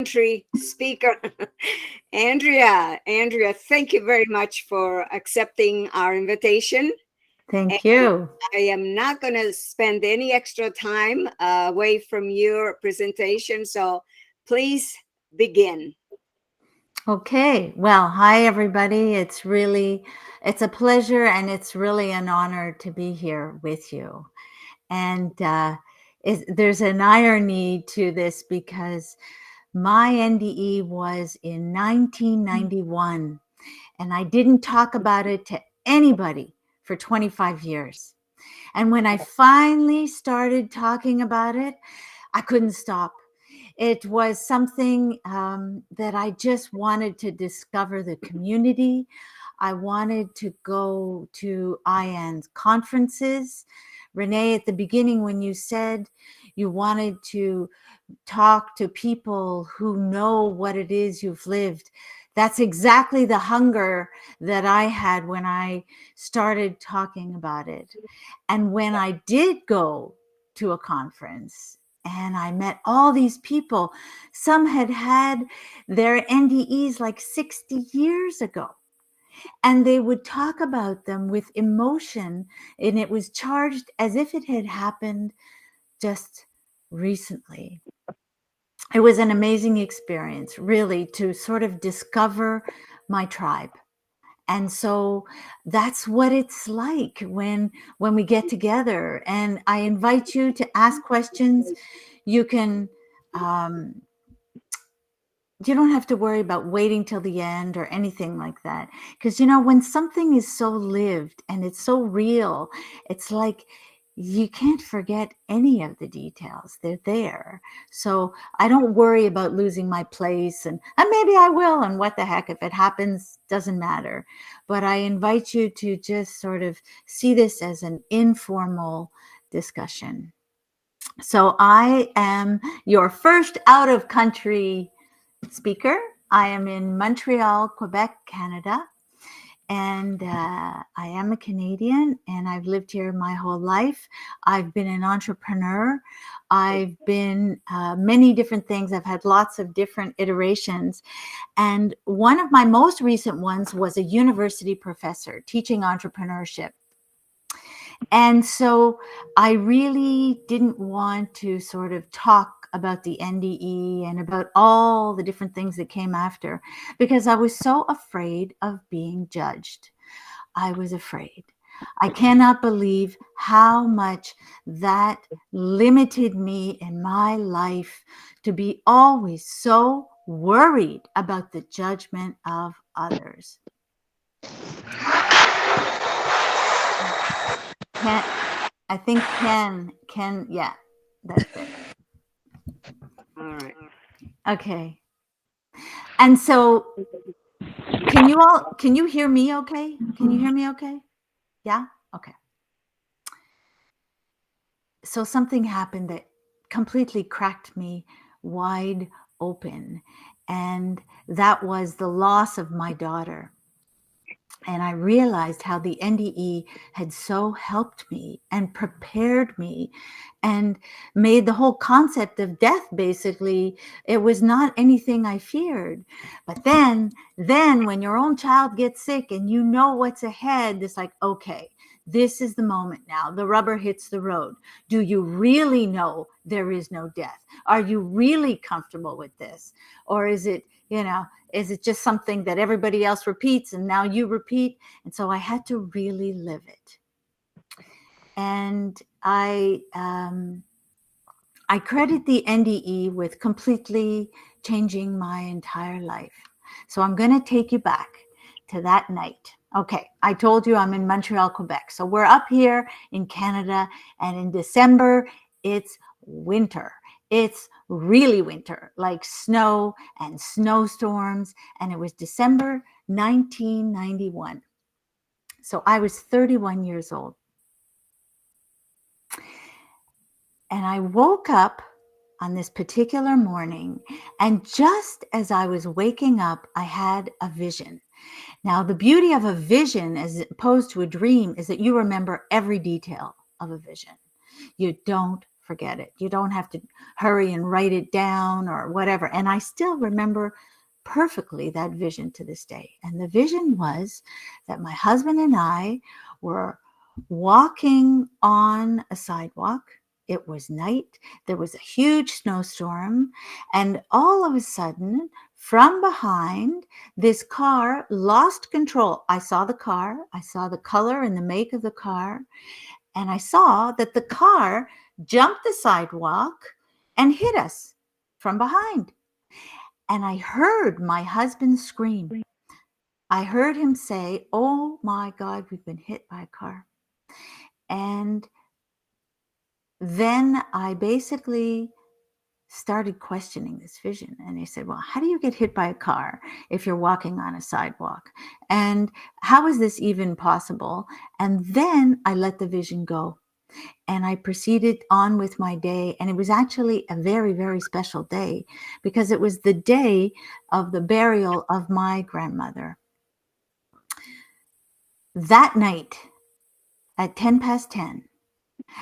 country speaker, Andrea, thank you very much for accepting our invitation. Thank And you. I am not going to spend any extra time away from your presentation, so please begin. Okay. Well, hi, everybody. It's a pleasure and it's really an honor to be here with you. And there's an irony to this because my NDE was in 1991, and I didn't talk about it to anybody for 25 years. And when I finally started talking about it, I couldn't stop. It was something that I just wanted to discover the community. I wanted to go to IANDS conferences. Renee, at the beginning, when you said you wanted to talk to people who know what it is you've lived, that's exactly the hunger that I had when I started talking about it. And when I did go to a conference and I met all these people, some had their NDEs like 60 years ago. And they would talk about them with emotion, and it was charged as if it had happened just recently. It was an amazing experience, really, to sort of discover my tribe. And so that's what it's like when we get together. And I invite you to ask questions. You can you don't have to worry about waiting till the end or anything like that, because when something is so lived and it's so real, it's like you can't forget any of the details. They're there. So I don't worry about losing my place, and maybe I will, and what the heck, if it happens, doesn't matter. But I invite you to just sort of see this as an informal discussion. So I am your first out of country speaker. I am in Montreal, Quebec, Canada. And I am a Canadian, and I've lived here my whole life. I've been an entrepreneur. I've been many different things. I've had lots of different iterations. And one of my most recent ones was a university professor teaching entrepreneurship. And so I really didn't want to sort of talk about the NDE and about all the different things that came after, because I was so afraid of being judged. I was afraid. I cannot believe how much that limited me in my life, to be always so worried about the judgment of others. I think Ken, yeah, that's it. All right. Okay. And so can you hear me okay? Can you hear me okay? Yeah? Okay. So something happened that completely cracked me wide open, and that was the loss of my daughter. And I realized how the NDE had so helped me and prepared me and made the whole concept of death, basically, it was not anything I feared. But then when your own child gets sick and you know what's ahead, it's like, okay, this is the moment now. The rubber hits the road. Do you really know there is no death? Are you really comfortable with this? Or is it, is it just something that everybody else repeats and now you repeat? And so I had to really live it. And I credit the NDE with completely changing my entire life. So I'm going to take you back to that night. Okay, I told you I'm in Montreal, Quebec. So we're up here in Canada, and in December, it's winter. It's really winter, like snow and snowstorms. And it was December 1991. So I was 31 years old. And I woke up on this particular morning, and just as I was waking up, I had a vision. Now, the beauty of a vision as opposed to a dream is that you remember every detail of a vision. You don't forget it. You don't have to hurry and write it down or whatever. And I still remember perfectly that vision to this day. And the vision was that my husband and I were walking on a sidewalk. It was night. There was a huge snowstorm. And all of a sudden, from behind, this car lost control. I saw the car. I saw the color and the make of the car. And I saw that the car jumped the sidewalk and hit us from behind. And I heard my husband scream. I heard him say, "Oh my God, we've been hit by a car." And then I basically started questioning this vision. And I said, well, how do you get hit by a car if you're walking on a sidewalk? And how is this even possible? And then I let the vision go. And I proceeded on with my day. And it was actually a very, very special day because it was the day of the burial of my grandmother. That night at 10 past 10,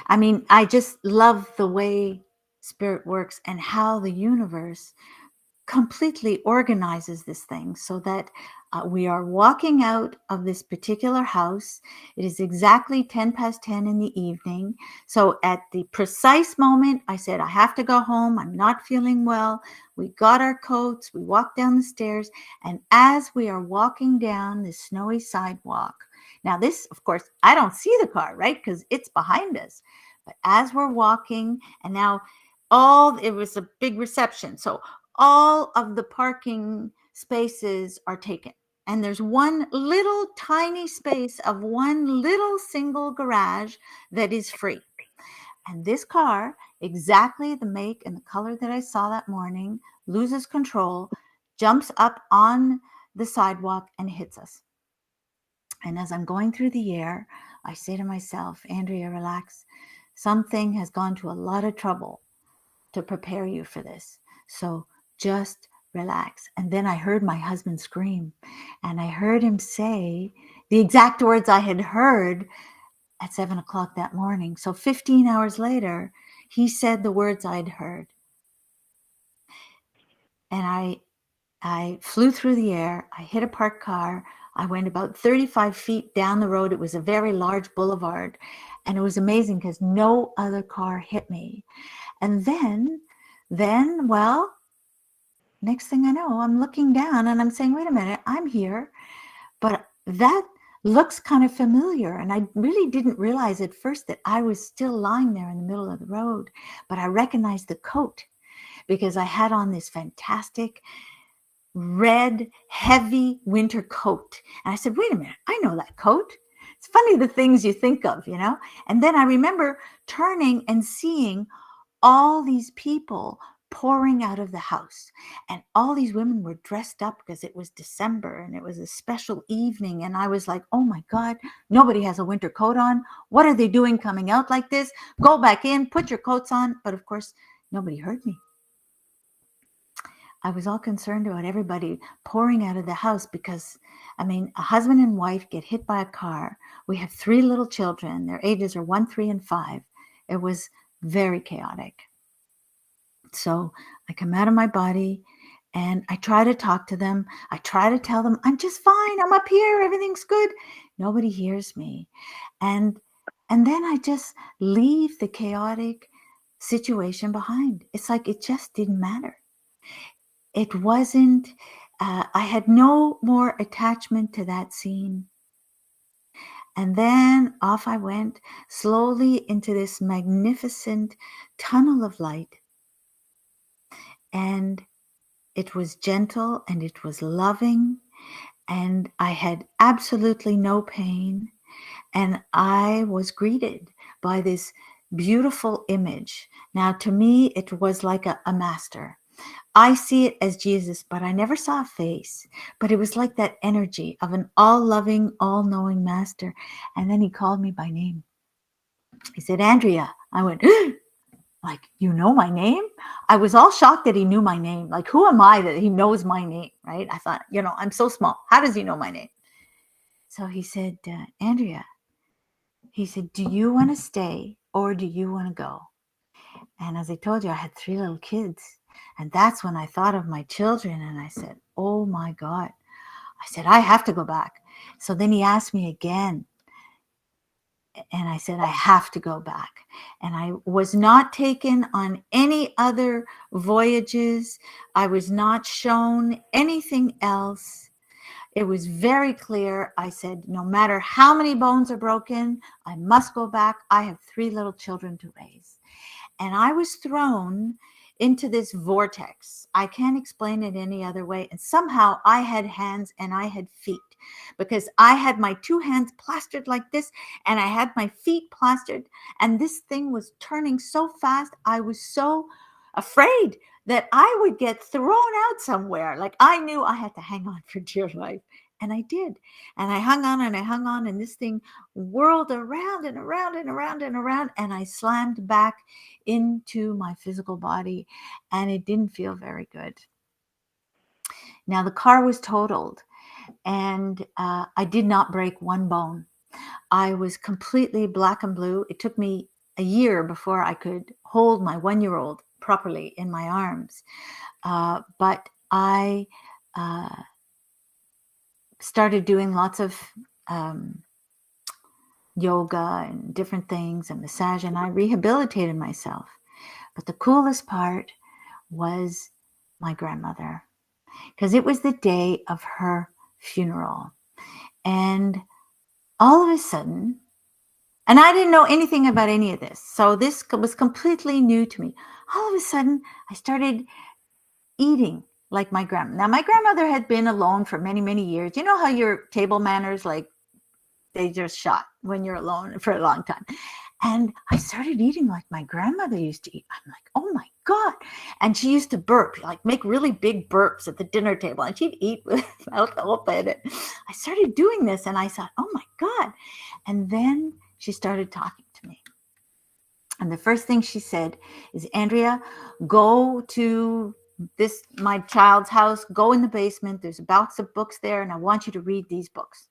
I mean, I just love the way spirit works and how the universe completely organizes this thing so that we are walking out of this particular house. It is exactly 10 past 10 in the evening. So at the precise moment, I said, I have to go home. I'm not feeling well. We got our coats. We walked down the stairs. And as we are walking down the snowy sidewalk, now this, of course, I don't see the car, right? Because it's behind us. But as we're walking, and now it was a big reception. So all of the parking spaces are taken. And there's one little tiny space of one little single garage that is free. And this car, exactly the make and the color that I saw that morning, loses control, jumps up on the sidewalk and hits us. And as I'm going through the air, I say to myself, Andrea, relax. Something has gone to a lot of trouble to prepare you for this. So just relax. And then I heard my husband scream, and I heard him say the exact words I had heard at 7 o'clock that morning. So 15 hours later, he said the words I'd heard. And I flew through the air. I hit a parked car. I went about 35 feet down the road. It was a very large boulevard. And it was amazing because no other car hit me. And then, well, next thing I know, I'm looking down and I'm saying, wait a minute, I'm here. But that looks kind of familiar. And I really didn't realize at first that I was still lying there in the middle of the road. But I recognized the coat because I had on this fantastic red, heavy winter coat. And I said, wait a minute, I know that coat. It's funny the things you think of, you know? And then I remember turning and seeing all these people pouring out of the house. And all these women were dressed up because it was December and it was a special evening. And I was like, oh my God, nobody has a winter coat on. What are they doing coming out like this? Go back in, put your coats on. But of course, nobody heard me. I was all concerned about everybody pouring out of the house because, I mean, a husband and wife get hit by a car. We have 3 little children. Their ages are 1, 3, and 5. It was very chaotic. So I come out of my body and I try to talk to them. I try to tell them, I'm just fine. I'm up here. Everything's good. Nobody hears me. And then I just leave the chaotic situation behind. It's like it just didn't matter. It wasn't, I had no more attachment to that scene. And then off I went slowly into this magnificent tunnel of light. And it was gentle and it was loving. And I had absolutely no pain. And I was greeted by this beautiful image. Now, to me, it was like a master. I see it as Jesus, but I never saw a face. But it was like that energy of an all-loving, all-knowing master. And then he called me by name. He said, Andrea. I went, like, you know my name? I was all shocked that he knew my name. Like, who am I that he knows my name, right? I thought, I'm so small. How does he know my name? So he said, Andrea, he said, do you want to stay or do you want to go? And as I told you, I had 3 little kids. And that's when I thought of my children. And I said, oh my God. I said, I have to go back. So then he asked me again. And I said, I have to go back. And I was not taken on any other voyages. I was not shown anything else. It was very clear. I said, no matter how many bones are broken, I must go back. I have 3 little children to raise. And I was thrown into this vortex. I can't explain it any other way. And somehow I had hands and I had feet, because I had my 2 hands plastered like this and I had my feet plastered. And this thing was turning so fast. I was so afraid that I would get thrown out somewhere. Like I knew I had to hang on for dear life. And I did. And I hung on and I hung on. And this thing whirled around and around and around and around. And I slammed back into my physical body. And it didn't feel very good. Now the car was totaled. And I did not break one bone. I was completely black and blue. It took me a year before I could hold my 1-year-old properly in my arms. But I started doing lots of yoga and different things and massage, and I rehabilitated myself. But the coolest part was my grandmother, because it was the day of her funeral. And all of a sudden, and I didn't know anything about any of this, so this was completely new to me. All of a sudden, I started eating like my grandma. Now, my grandmother had been alone for many, many years. You know how your table manners, like, they just shot when you're alone for a long time. And I started eating like my grandmother used to eat. I'm like, oh my God. And she used to burp, like make really big burps at the dinner table. And she'd eat with mouth open. I started doing this and I thought, oh my God. And then she started talking to me. And the first thing she said is, Andrea, go to my child's house, go in the basement. There's a box of books there. And I want you to read these books.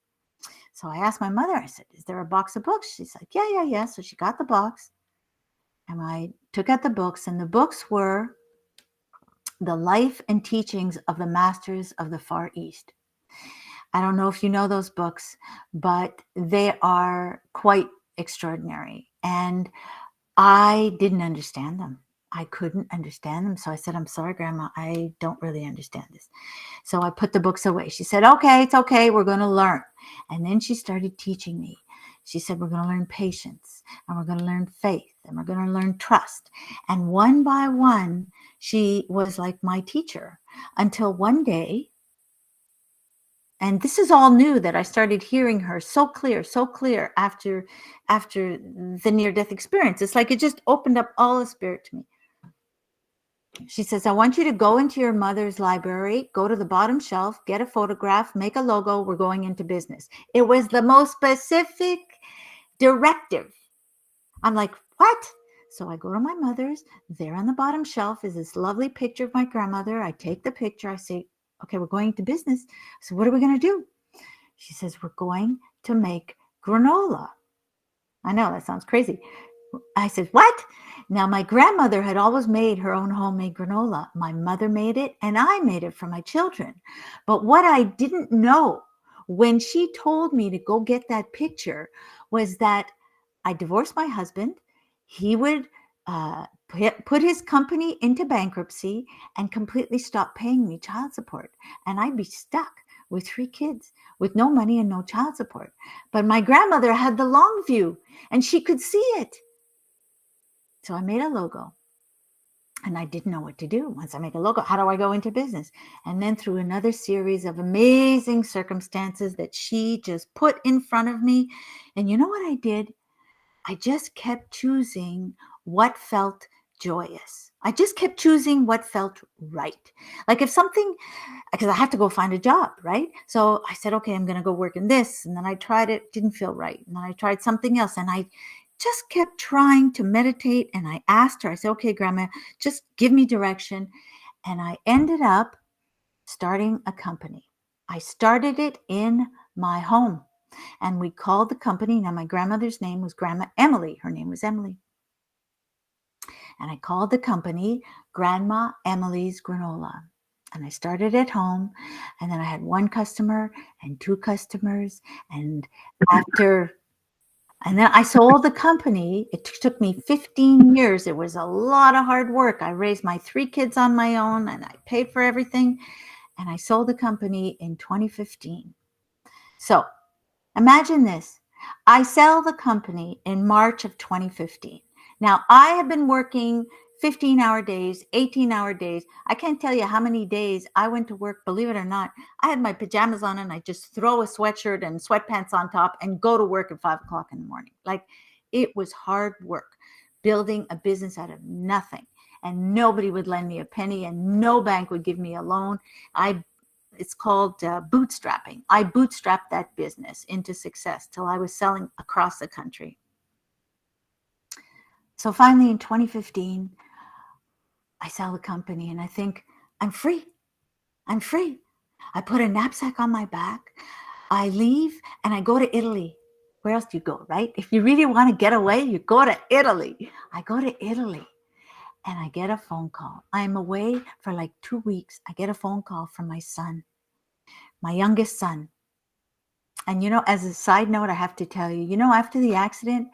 So I asked my mother, I said, is there a box of books? She's like, yeah. So she got the box and I took out the books, and the books were the life and teachings of the masters of the Far East. I don't know if you know those books, but they are quite extraordinary. And I didn't understand them. I couldn't understand them. So I said, I'm sorry, Grandma, I don't really understand this. So I put the books away. She said, okay, it's okay. We're going to learn. And then she started teaching me. She said, we're going to learn patience, and we're going to learn faith, and we're going to learn trust. And one by one, she was like my teacher until one day, and this is all new, that I started hearing her so clear after the near-death experience. It's like it just opened up all the spirit to me. She says, I want you to go into your mother's library, go to the bottom shelf, get a photograph, make a logo. We're going into business. It was the most specific directive. I'm like, what? So I go to my mother's. There on the bottom shelf is this lovely picture of my grandmother. I take the picture. I say, okay, we're going into business. So what are we going to do? She says, we're going to make granola. I know that sounds crazy. I said, what? Now, my grandmother had always made her own homemade granola. My mother made it, and I made it for my children. But what I didn't know when she told me to go get that picture was that I divorced my husband. He would put his company into bankruptcy and completely stop paying me child support. And I'd be stuck with 3 kids with no money and no child support. But my grandmother had the long view, and she could see it. So I made a logo, and I didn't know what to do. Once I make a logo, how do I go into business? And then through another series of amazing circumstances that she just put in front of me. And you know what I did? I just kept choosing what felt joyous. I just kept choosing what felt right. Like if something, because I have to go find a job, right? So I said, okay, I'm going to go work in this. And then I tried it, didn't feel right. And then I tried something else, and I just kept trying to meditate. And I asked her, I said, okay, Grandma, just give me direction. And I ended up starting a company. I started it in my home, and we called the company. Now, my grandmother's name was Grandma Emily. Her name was Emily. And I called the company Grandma Emily's Granola. And I started at home, and then I had one customer and two customers. And then I sold the company. It took me 15 years. It was a lot of hard work. I raised my 3 kids on my own, and I paid for everything. And I sold the company in 2015. So imagine this. I sell the company in March of 2015. Now, I have been working 15-hour days, 18-hour days. I can't tell you how many days I went to work, believe it or not. I had my pajamas on and I just throw a sweatshirt and sweatpants on top and go to work at 5 o'clock in the morning. Like, it was hard work building a business out of nothing. And nobody would lend me a penny and no bank would give me a loan. It's called bootstrapping. I bootstrapped that business into success till I was selling across the country. So finally in 2015, I sell the company and I think, I'm free. I'm free. I put a knapsack on my back. I leave and I go to Italy. Where else do you go, right? If you really want to get away, you go to Italy. I go to Italy and I get a phone call. I'm away for like 2 weeks. I get a phone call from my son, my youngest son. And, as a side note, I have to tell you, after the accident,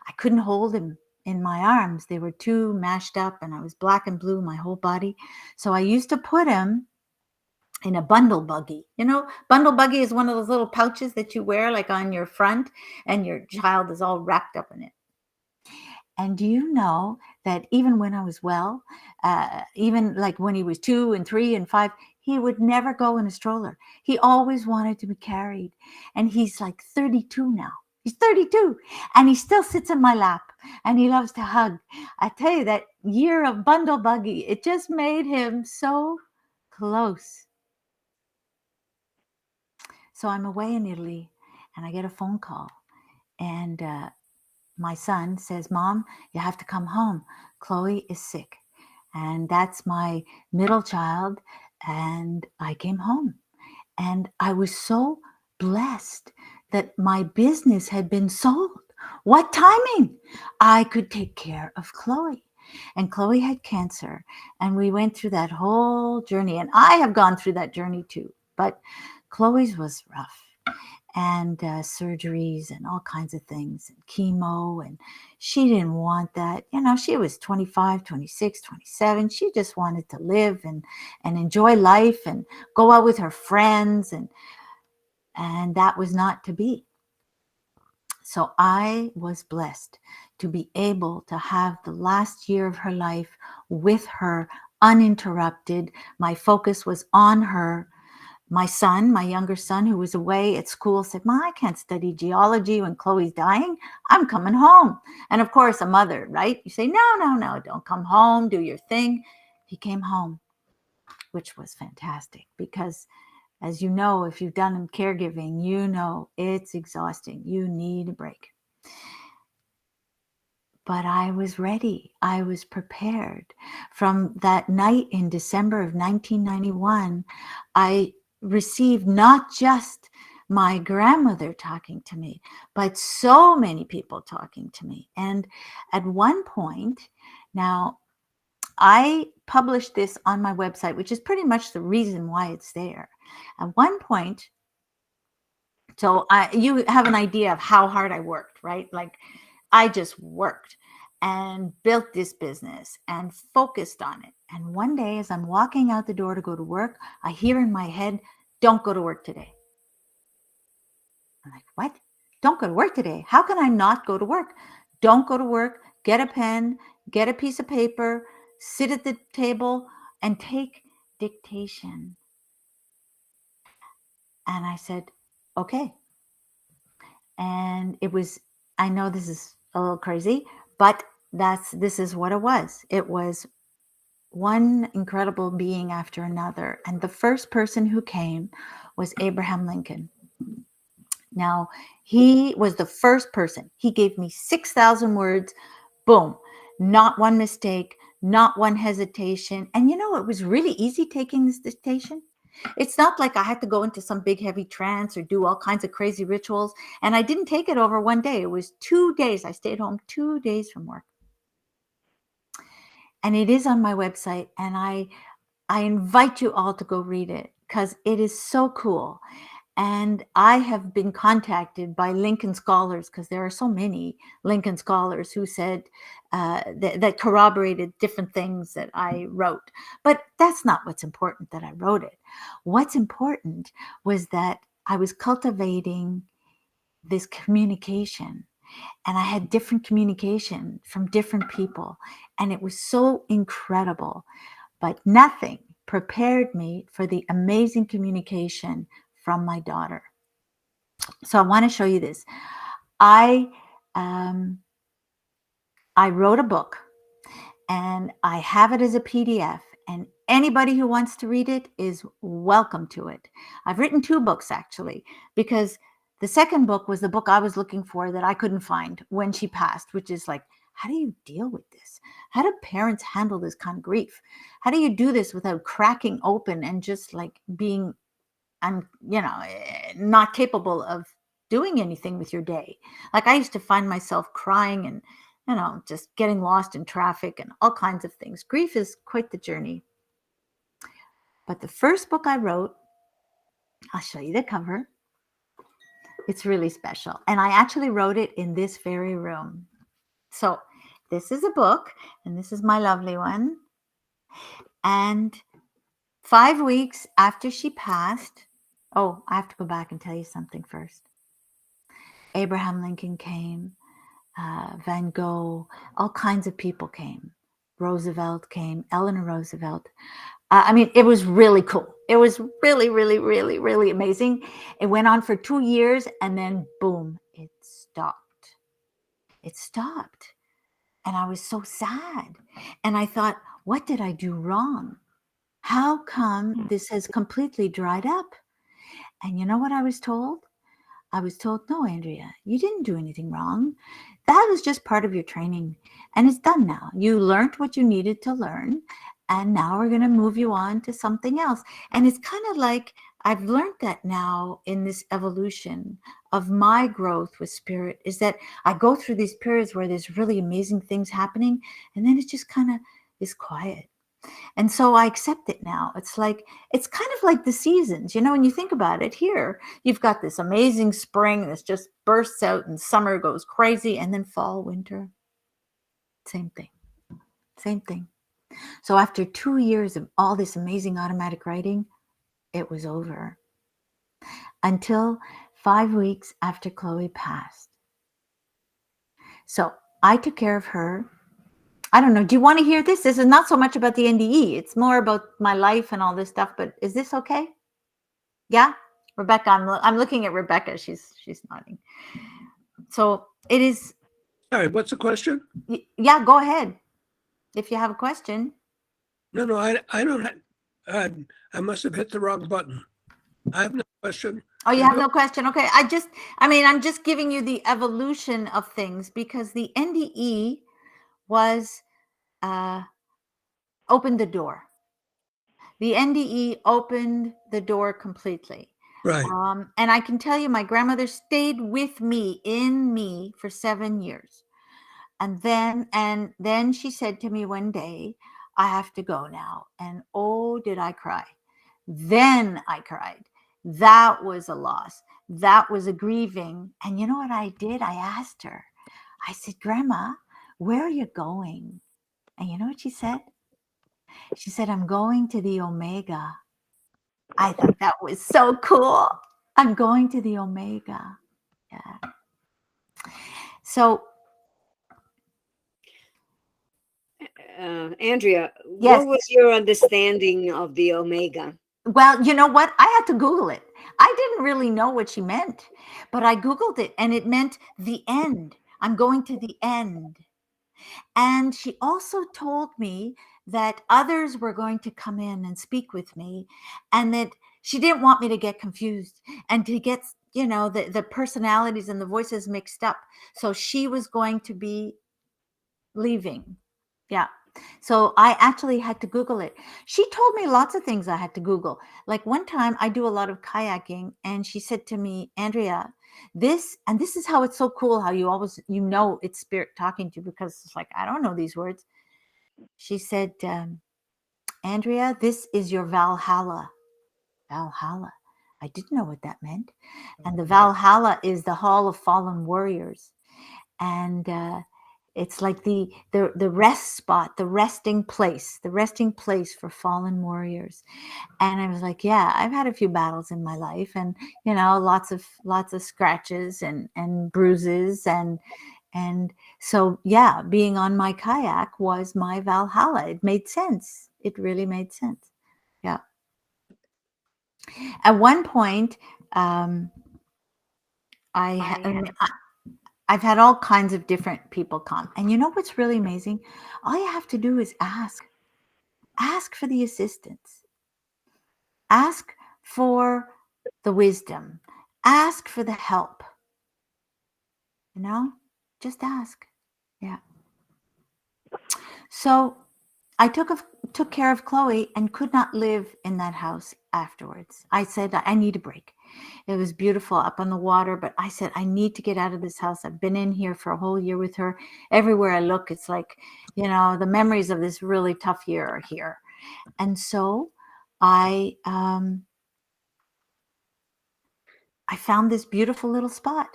I couldn't hold him in my arms. They were too mashed up and I was black and blue, my whole body. So I used to put him in a bundle buggy. Bundle buggy is one of those little pouches that you wear like on your front and your child is all wrapped up in it. And do you know that even when I was well, even like when he was 2 and 3 and 5, he would never go in a stroller. He always wanted to be carried. And he's like 32 now. He's 32 and he still sits in my lap and he loves to hug. I tell you, that year of bundle buggy, it just made him so close. So I'm away in Italy and I get a phone call and my son says, Mom, you have to come home. Chloe is sick. And that's my middle child. And I came home. And I was so blessed that my business had been sold. What timing! I could take care of Chloe. And Chloe had cancer. And we went through that whole journey. And I have gone through that journey too. But Chloe's was rough. And surgeries and all kinds of things and chemo. And she didn't want that. She was 25, 26, 27. She just wanted to live and enjoy life and go out with her friends. And that was not to be. So I was blessed to be able to have the last year of her life with her uninterrupted. My focus was on her. My son, my younger son, who was away at school, said, Ma, I can't study geology when Chloe's dying. I'm coming home. And of course, a mother, right? You say, no, don't come home. Do your thing. He came home, which was fantastic because, as you know, if you've done caregiving, you know it's exhausting. You need a break. But I was ready. I was prepared. From that night in December of 1991, I received not just my grandmother talking to me, but so many people talking to me. And at one point, now I published this on my website, which is pretty much the reason why it's there. At one point, so you have an idea of how hard I worked, right? Like I just worked and built this business and focused on it. And one day as I'm walking out the door to go to work, I hear in my head, don't go to work today. I'm like, what? Don't go to work today? How can I not go to work? Don't go to work. Get a pen, get a piece of paper, sit at the table and take dictation. And I said, okay. And it was, I know this is a little crazy, but this is what it was. It was one incredible being after another. And the first person who came was Abraham Lincoln. Now, he was the first person. He gave me 6,000 words. Boom. Not one mistake, not one hesitation. And it was really easy taking this dictation. It's not like I had to go into some big heavy trance or do all kinds of crazy rituals. And I didn't take it over one day. It was 2 days. I stayed home 2 days from work. And it is on my website. And I invite you all to go read it because it is so cool. And I have been contacted by Lincoln scholars, because there are so many Lincoln scholars who said that corroborated different things that I wrote. But that's not what's important that I wrote it. What's important was that I was cultivating this communication, and I had different communication from different people. And it was so incredible. But nothing prepared me for the amazing communication from my daughter. So I want to show you this. I wrote a book, and I have it as a PDF, and anybody who wants to read it is welcome to it. I've written 2 books actually, because the second book was the book I was looking for that I couldn't find when she passed, which is like, how do you deal with this? How do parents handle this kind of grief? How do you do this without cracking open and just like being, not capable of doing anything with your day? Like, I used to find myself crying and, just getting lost in traffic and all kinds of things. Grief is quite the journey. But the first book I wrote, I'll show you the cover. It's really special. And I actually wrote it in this very room. So this is a book, and this is my lovely one. And 5 weeks after she passed, I have to go back and tell you something first. Abraham Lincoln came, Van Gogh, all kinds of people came. Roosevelt came, Eleanor Roosevelt. It was really cool. It was really, really, really, really amazing. It went on for 2 years, and then boom, it stopped. It stopped. And I was so sad. And I thought, what did I do wrong? How come this has completely dried up? And you know what I was told? I was told, no, Andrea, you didn't do anything wrong. That was just part of your training. And it's done now. You learned what you needed to learn. And now we're going to move you on to something else. And it's kind of like, I've learned that now in this evolution of my growth with spirit, is that I go through these periods where there's really amazing things happening, and then it just kind of is quiet. And so I accept it now. It's kind of like the seasons, when you think about it. Here, you've got this amazing spring that just bursts out, and summer goes crazy, and then fall, winter, same thing. So after 2 years of all this amazing automatic writing, it was over. Until 5 weeks after Chloe passed. So I took care of her. I don't know. Do you want to hear this? This is not so much about the NDE. It's more about my life and all this stuff. But is this okay? Yeah, Rebecca. I'm looking at Rebecca. She's nodding. So it is. Sorry, what's the question? Yeah, go ahead. If you have a question. No, I don't. I must have hit the wrong button. I have no question. Oh, you have no question. Okay. I'm just giving you the evolution of things, because the NDE was opened the door. The NDE opened the door completely. Right. And I can tell you, my grandmother stayed with me, in me, for 7 years. And then she said to me one day, I have to go now. And oh, did I cry. Then I cried. That was a loss. That was a grieving. And you know what I did? I asked her. I said, Grandma, where are you going? And you know what she said? She said, I'm going to the Omega. I thought that was so cool. I'm going to the Omega. Yeah. So, Andrea, yes. what was your understanding of the Omega? Well, you know what? I had to Google it. I didn't really know what she meant, but I Googled it, and it meant the end. I'm going to the end. And she also told me that others were going to come in and speak with me, and that she didn't want me to get confused and to get, the personalities and the voices mixed up. So she was going to be leaving. Yeah. So I actually had to Google it. She told me lots of things I had to Google. Like one time I do a lot of kayaking, and she said to me, Andrea, this is how it's so cool how you always, it's spirit talking to you, because it's like, I don't know these words. she said, Andrea, this is your Valhalla. Valhalla. I didn't know what that meant. And the Valhalla is the Hall of Fallen Warriors. And it's like the rest spot, the resting place for fallen warriors. And I was like, yeah, I've had a few battles in my life, and lots of scratches and bruises, and so yeah, being on my kayak was my Valhalla. It made sense. It really made sense. Yeah. At one point, I've had all kinds of different people come. And you know what's really amazing? All you have to do is ask. Ask for the assistance. Ask for the wisdom. Ask for the help. Just ask. Yeah. So I took care of Chloe and could not live in that house afterwards. I said, I need a break. It was beautiful up on the water, but I said, I need to get out of this house. I've been in here for a whole year with her. Everywhere I look, it's like, the memories of this really tough year are here. And so I found this beautiful little spot,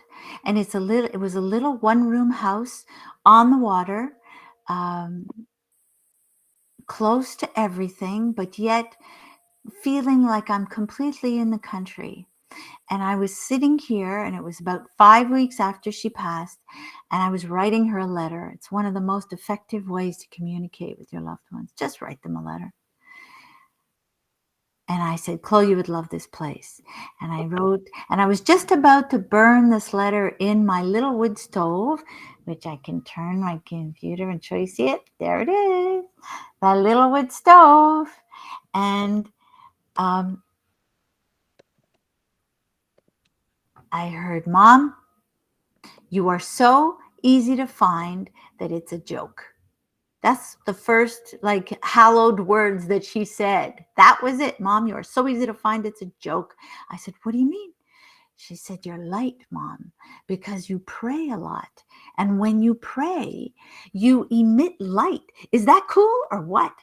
and it was a little one-room house on the water, close to everything, but yet feeling like I'm completely in the country. And I was sitting here, and it was about 5 weeks after she passed, and I was writing her a letter. It's one of the most effective ways to communicate with your loved ones. Just write them a letter. And I said, Chloe, you would love this place. And I wrote, and I was just about to burn this letter in my little wood stove, which I can turn my computer and show you. See it? There it is. That little wood stove. And I heard, Mom, you are so easy to find that it's a joke. That's the first hallowed words that she said. That was it. Mom, you are so easy to find. It's a joke. I said, what do you mean? She said, you're light, Mom, because you pray a lot. And when you pray, you emit light. Is that cool or what?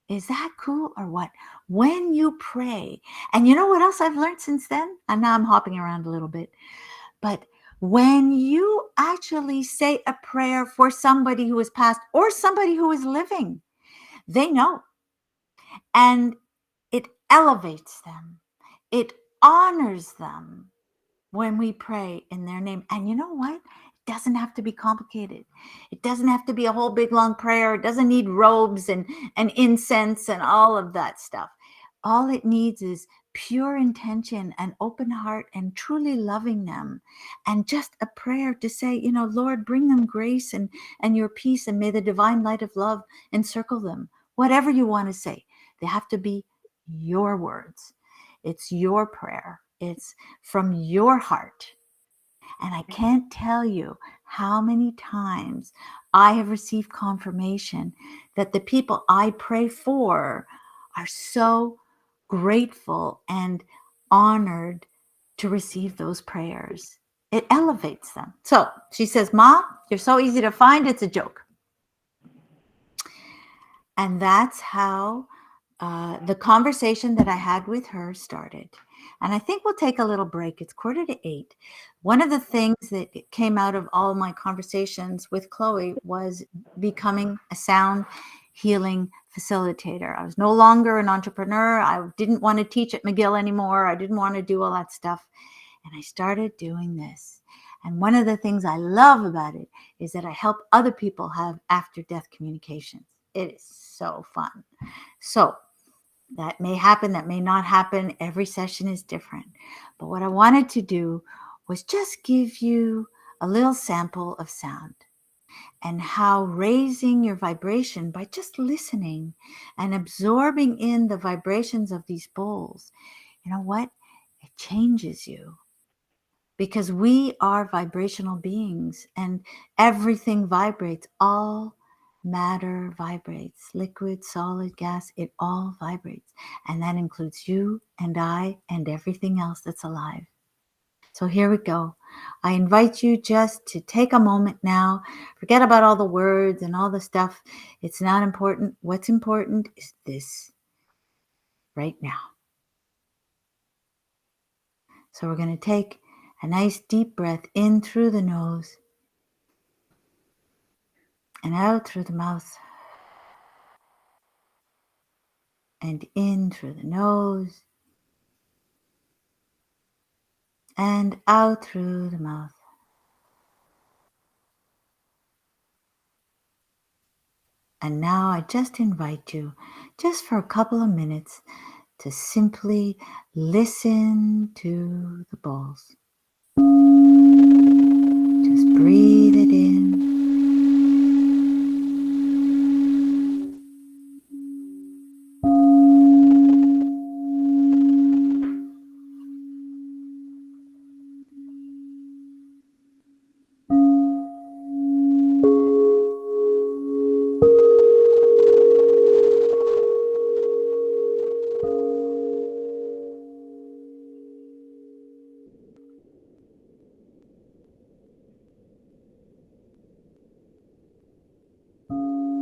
Is that cool or what? When you pray, and you know what else I've learned since then? And now I'm hopping around a little bit, but when you actually say a prayer for somebody who has passed or somebody who is living, they know. And it elevates them. It honors them when we pray in their name. And you know what? It doesn't have to be complicated. It doesn't have to be a whole big long prayer. It doesn't need robes and incense and all of that stuff. All it needs is pure intention and open heart and truly loving them, and just a prayer to say, Lord, bring them grace and your peace, and may the divine light of love encircle them. Whatever you want to say, they have to be your words. It's your prayer. It's from your heart. And I can't tell you how many times I have received confirmation that the people I pray for are so grateful and honored to receive those prayers. It elevates them. So she says, Ma, you're so easy to find, it's a joke. And that's how the conversation that I had with her started. And I think we'll take a little break. It's 7:45. One of the things that came out of all my conversations with Chloe was becoming a sound healing facilitator. I was no longer an entrepreneur. I didn't want to teach at McGill anymore. I didn't want to do all that stuff. And I started doing this. And one of the things I love about it is that I help other people have after-death communications. It is so fun. So that may happen, that may not happen. Every session is different. But what I wanted to do was just give you a little sample of sound, and how raising your vibration by just listening and absorbing in the vibrations of these bowls, you know what? It changes you. Because we are vibrational beings, and everything vibrates. All matter vibrates. Liquid, solid, gas, it all vibrates. And that includes you and I and everything else that's alive. So here we go. I invite you just to take a moment now. Forget about all the words and all the stuff. It's not important. What's important is this right now. So we're going to take a nice deep breath in through the nose and out through the mouth and in through the nose and out through the mouth. And now I just invite you, just for a couple of minutes, to simply listen to the balls. Just breathe it in.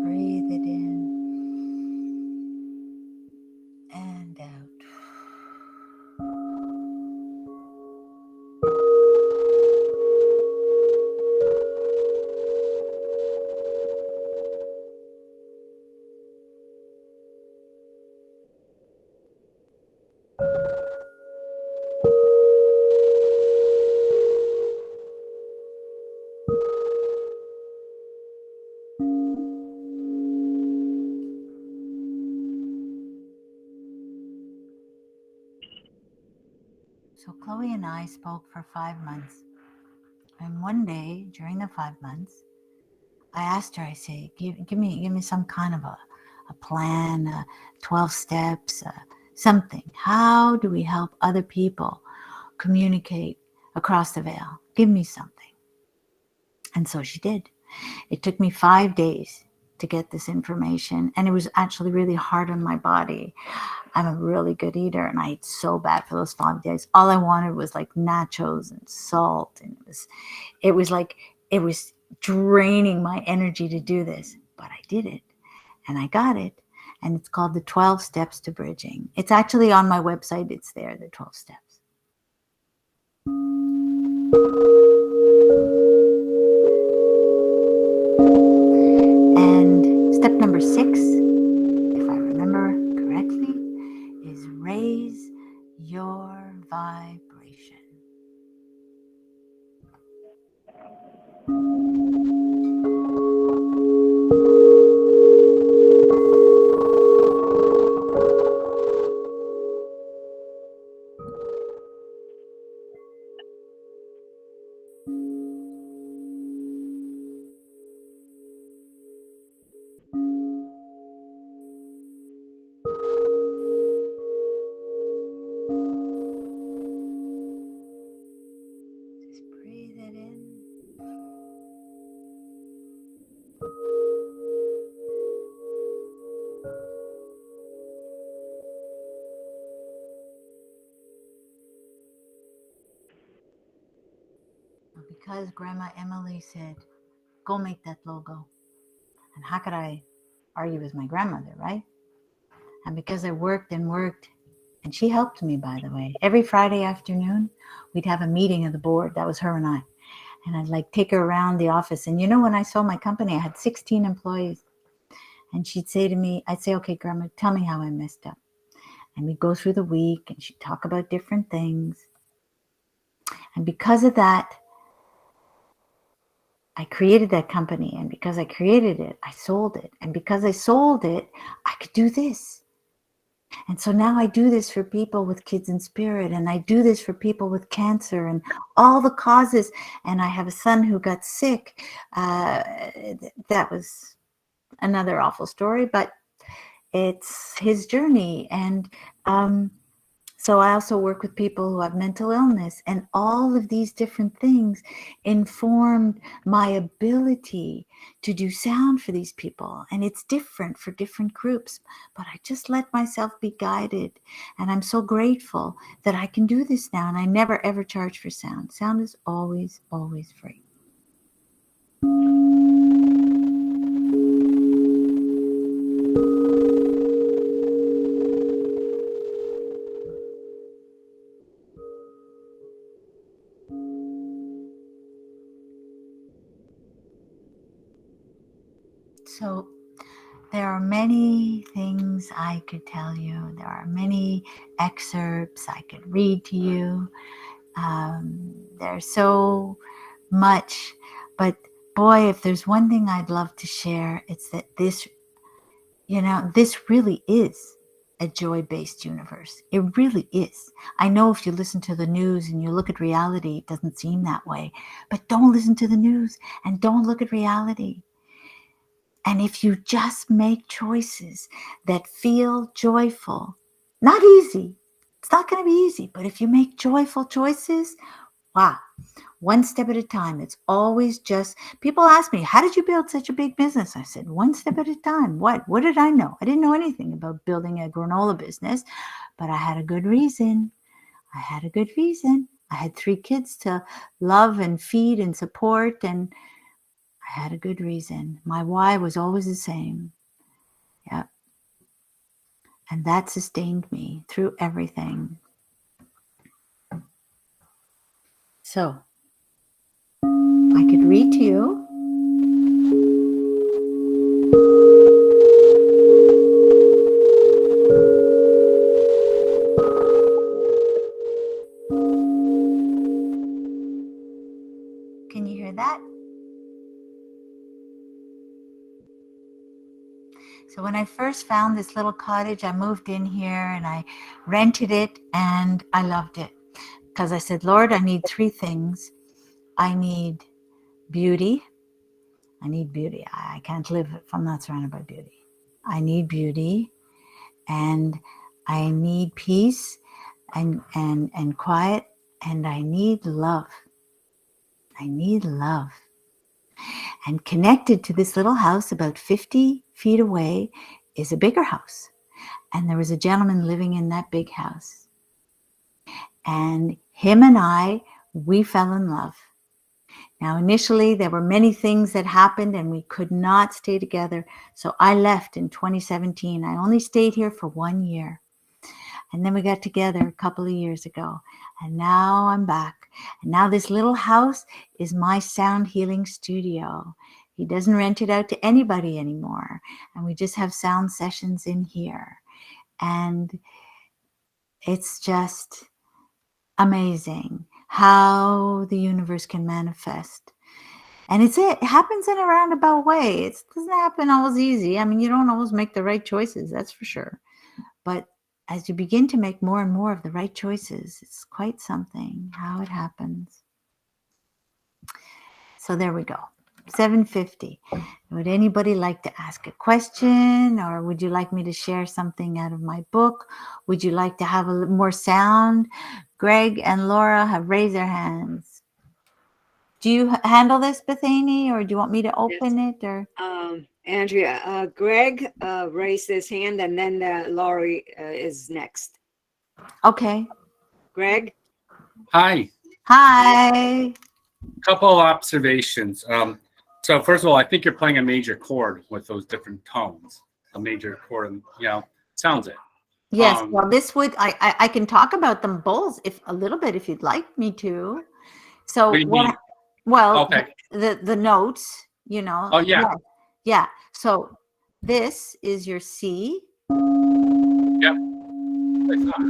Breathe it in and out. So Chloe and I spoke for 5 months. And one day during the 5 months, I asked her, I say, give me some kind of a plan, 12 steps, something. How do we help other people communicate across the veil? Give me something. And so she did. It took me 5 days to get this information. And it was actually really hard on my body. I'm a really good eater and I ate so bad for those 5 days. All I wanted was like nachos and salt. And it was draining my energy to do this, but I did it and I got it. And it's called the 12 Steps to Bridging. It's actually on my website. It's there, the 12 steps. And step number 6, if I remember correctly, is raise your vibration. Just breathe it in. Because Grandma Emily said, go make that logo. And how could I argue with my grandmother, right? And because I worked and worked, and she helped me, by the way. Every Friday afternoon, we'd have a meeting of the board. That was her and I. And I'd like take her around the office. And you know, when I sold my company, I had 16 employees. And she'd say to me, I'd say, okay, Grandma, tell me how I messed up. And we'd go through the week and she'd talk about different things. And because of that, I created that company. And because I created it, I sold it. And because I sold it, I could do this. And so now I do this for people with Kids in Spirit, and I do this for people with cancer and all the causes. And I have a son who got sick. That was another awful story, but it's his journey. And So I also work with people who have mental illness, and all of these different things informed my ability to do sound for these people. And it's different for different groups, but I just let myself be guided. And I'm so grateful that I can do this now. And I never, ever charge for sound. Sound is always, always free. So there are many things I could tell you. There are many excerpts I could read to you. There's so much, but boy, if there's one thing I'd love to share, it's that this really is a joy-based universe. It really is. I know if you listen to the news and you look at reality, it doesn't seem that way, but don't listen to the news and don't look at reality. And if you just make choices that feel joyful, not easy, it's not going to be easy, but if you make joyful choices, wow, one step at a time. It's always just, people ask me, how did you build such a big business? I said, one step at a time. What did I know? I didn't know anything about building a granola business, but I had a good reason. I had 3 kids to love and feed and support, and I had a good reason. My why was always the same. Yeah. And that sustained me through everything. So, I could read to you. Can you hear that? So when I first found this little cottage, I moved in here and I rented it, and I loved it because I said, Lord, I need 3 things. I need beauty. I can't live if I'm not surrounded by beauty. I need beauty, and I need peace and quiet, and I need love. I need love. And connected to this little house about 50 feet away is a bigger house. And there was a gentleman living in that big house. And him and I, we fell in love. Now, initially, there were many things that happened and we could not stay together. So I left in 2017. I only stayed here for 1 year. And then we got together a couple of years ago. And now I'm back. And now this little house is my sound healing studio. He doesn't rent it out to anybody anymore. And we just have sound sessions in here. And it's just amazing how the universe can manifest. And it happens in a roundabout way. It doesn't happen always easy. I mean, you don't always make the right choices, that's for sure. But as you begin to make more and more of the right choices, it's quite something how it happens. So there we go. 7:50. Would anybody like to ask a question, or would you like me to share something out of my book? Would you like to have a little more sound? Greg and Laura have raised their hands. Do you handle this, Bethany, or do you want me to open it? Or Andrea, Greg raised his hand, and then Laurie is next. Okay. Greg? Hi. Hi. Couple of observations. So first of all, I think you're playing a major chord with those different tones. A major chord, sounds it. Yes. Well, this would I can talk about them both if you'd like me to. So What do you mean? Well, Okay. the notes, Oh yeah. Yeah. So this is your C. Yep. I thought.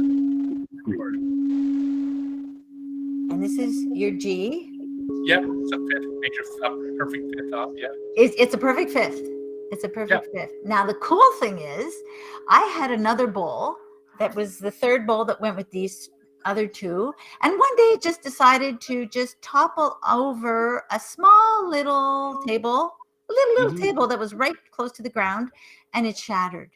And this is your G. Yep. It's a fifth major, perfect fifth up. Yeah. It's a perfect fifth. It's a perfect fifth. Now, the cool thing is I had another bowl that was the third bowl that went with these other 2. And one day it just decided to just topple over a small little table, a little table that was right close to the ground, and it shattered.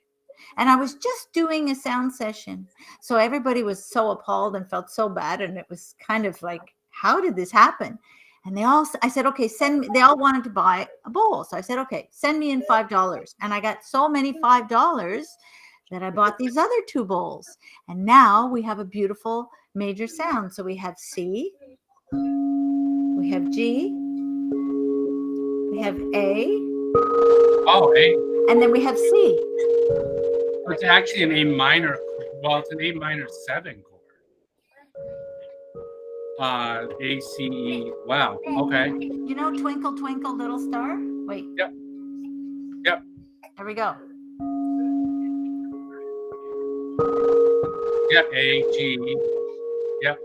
And I was just doing a sound session. So everybody was so appalled and felt so bad. And it was kind of like, how did this happen? And I said, okay, they all wanted to buy a bowl. So I said, okay, send me in $5. And I got so many $5 that I bought these other 2 bowls. And now we have a beautiful major sound. So we have C, we have G, we have A, Oh, A. and then we have C. It's actually an A minor. Well, it's an A minor 7 chord. A, C, E. Wow. Okay. You know, Twinkle, Twinkle, Little Star? Wait. Yep. Yep. There we go. Yep. A, G. Yep.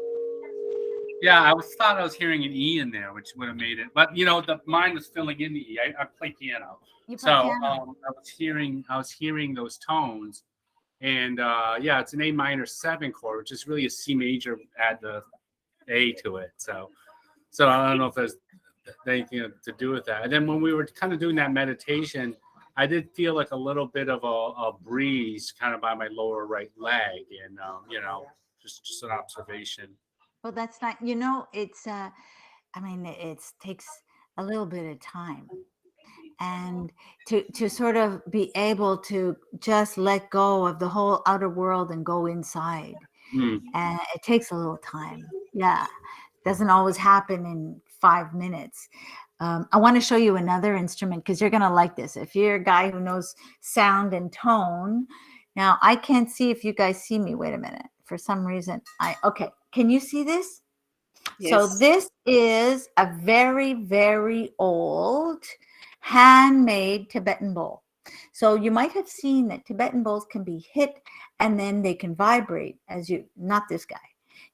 Yeah, thought I was hearing an E in there, which would have made it. But mine was filling in the E. I play piano, You play piano. I was hearing those tones, and yeah, it's an A minor 7 chord, which is really a C major. Add the A to it. So I don't know if there's anything to do with that. And then when we were kind of doing that meditation, I did feel like a little bit of a breeze kind of by my lower right leg, and just an observation. Well, that's not, it's, it takes a little bit of time, and to sort of be able to just let go of the whole outer world and go inside. And it takes a little time. Yeah. Doesn't always happen in 5 minutes. I want to show you another instrument because you're going to like this. If you're a guy who knows sound and tone. Now, I can't see if you guys see me. Wait a minute. For some reason, okay. Can you see this? Yes. So this is a very, very old handmade Tibetan bowl. So you might have seen that Tibetan bowls can be hit and then they can vibrate not this guy.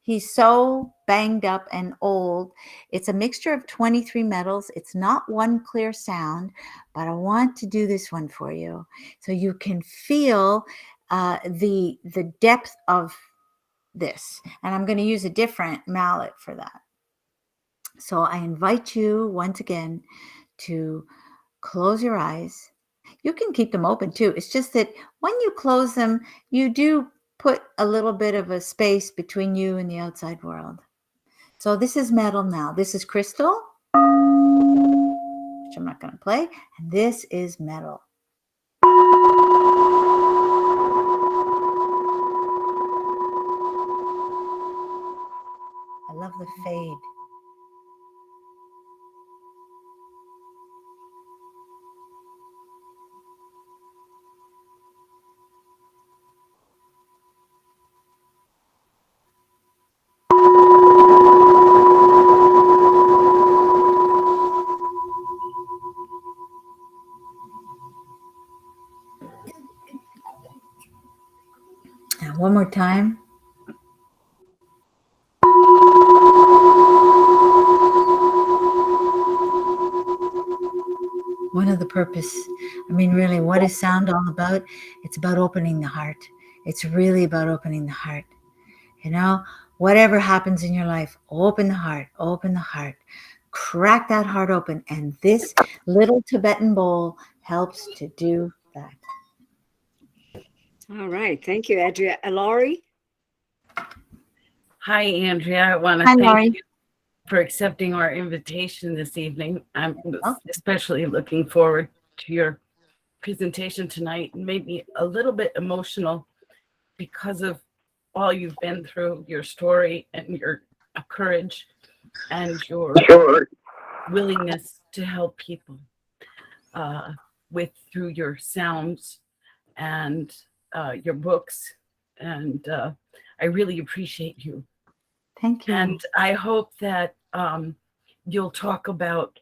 He's so banged up and old. It's a mixture of 23 metals. It's not one clear sound, but I want to do this one for you so you can feel the depth of this. And I'm going to use a different mallet for that. So I invite you once again to close your eyes. You can keep them open too. It's just that when you close them, you do put a little bit of a space between you and the outside world. So this is metal now. This is crystal, which I'm not going to play. And this is metal. I love the fade. And one more time. One of the purpose, really, what is sound all about? It's about opening the heart. It's really about opening the heart. Whatever happens in your life, open the heart, crack that heart open. And this little Tibetan bowl helps to do that. All right. Thank you, Andrea. Laurie? Hi, Andrea. I want to Hi, Laurie. thank you for accepting our invitation this evening. I'm especially looking forward to your presentation tonight. It made me a little bit emotional because of all you've been through, your story and your courage and your willingness to help people through your sounds and your books. And I really appreciate you. Thank you. And I hope that you'll talk about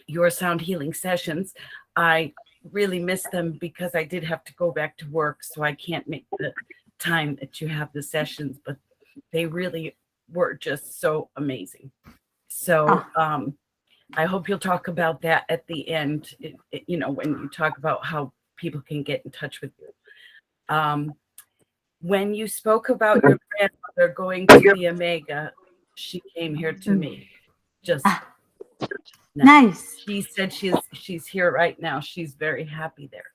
your sound healing sessions. I really miss them because I did have to go back to work, so I can't make the time that you have the sessions, but they really were just so amazing. So I hope you'll talk about that at the end, when you talk about how people can get in touch with you. When you spoke about your grandmother going to the Omega, she came here to me just now. Nice. She said she's here right now. She's very happy there.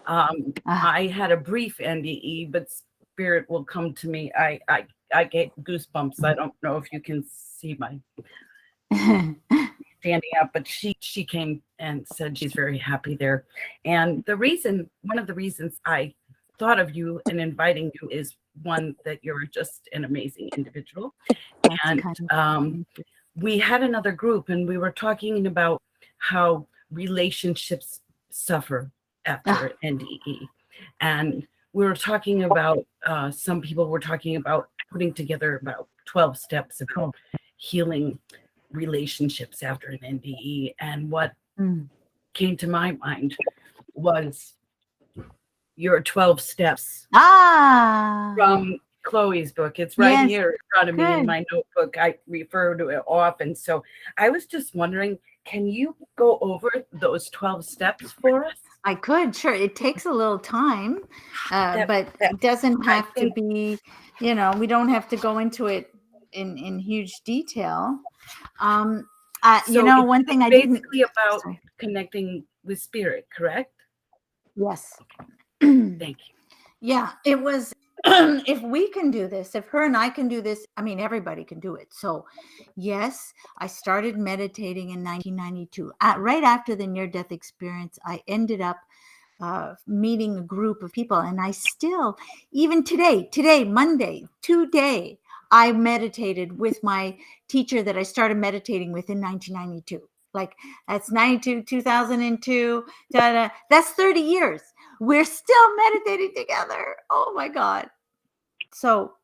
I had a brief NDE, but spirit will come to me. I get goosebumps. I don't know if you can see my standing up, but she came and said she's very happy there. And one of the reasons I thought of you and inviting you is one, that you're just an amazing individual. And we had another group and we were talking about how relationships suffer after NDE. And we were talking about, some people were talking about putting together about 12 steps about healing relationships after an NDE. And what came to my mind was your 12 steps from Chloe's book. It's right here in front of me in my notebook. I refer to it often. So I was just wondering, can you go over those 12 steps for us? I could, sure. It takes a little time, but it doesn't have to be, we don't have to go into it in huge detail. One thing I didn't. Basically about connecting with spirit, correct? Yes. Thank you. Yeah, it was. If we can do this, if her and I can do this, I mean, everybody can do it. So, yes, I started meditating in 1992. Right after the near-death experience, I ended up meeting a group of people. And I still, even today, Monday, today, I meditated with my teacher that I started meditating with in 1992. Like, that's 92, 2002, that's 30 years. We're still meditating together. Oh my God. So,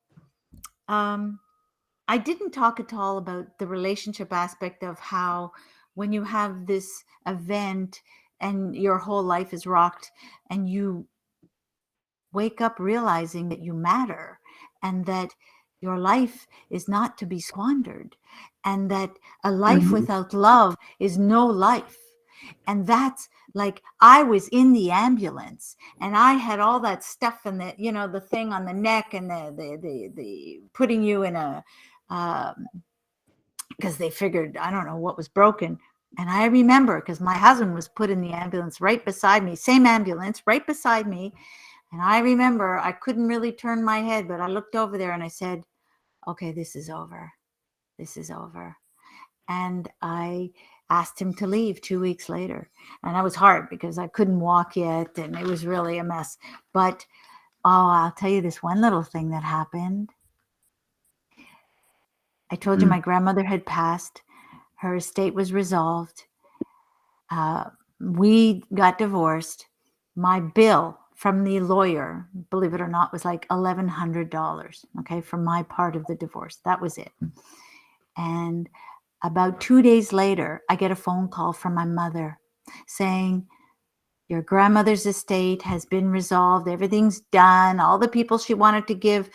I didn't talk at all about the relationship aspect of how when you have this event and your whole life is rocked and you wake up realizing that you matter and that your life is not to be squandered and that a life without love is no life. And that's like, I was in the ambulance and I had all that stuff and the, the thing on the neck and the putting you in a, because they figured, I don't know what was broken. And I remember, because my husband was put in the ambulance right beside me, same ambulance, right beside me. And I remember I couldn't really turn my head, but I looked over there and I said, okay, this is over. This is over. And I asked him to leave 2 weeks later. And that was hard because I couldn't walk yet. And it was really a mess. But, I'll tell you this one little thing that happened. I told you my grandmother had passed. Her estate was resolved. We got divorced. My bill from the lawyer, believe it or not, was like $1,100, okay, for my part of the divorce. That was it. And about 2 days later, I get a phone call from my mother saying, your grandmother's estate has been resolved. Everything's done. All the people she wanted to give,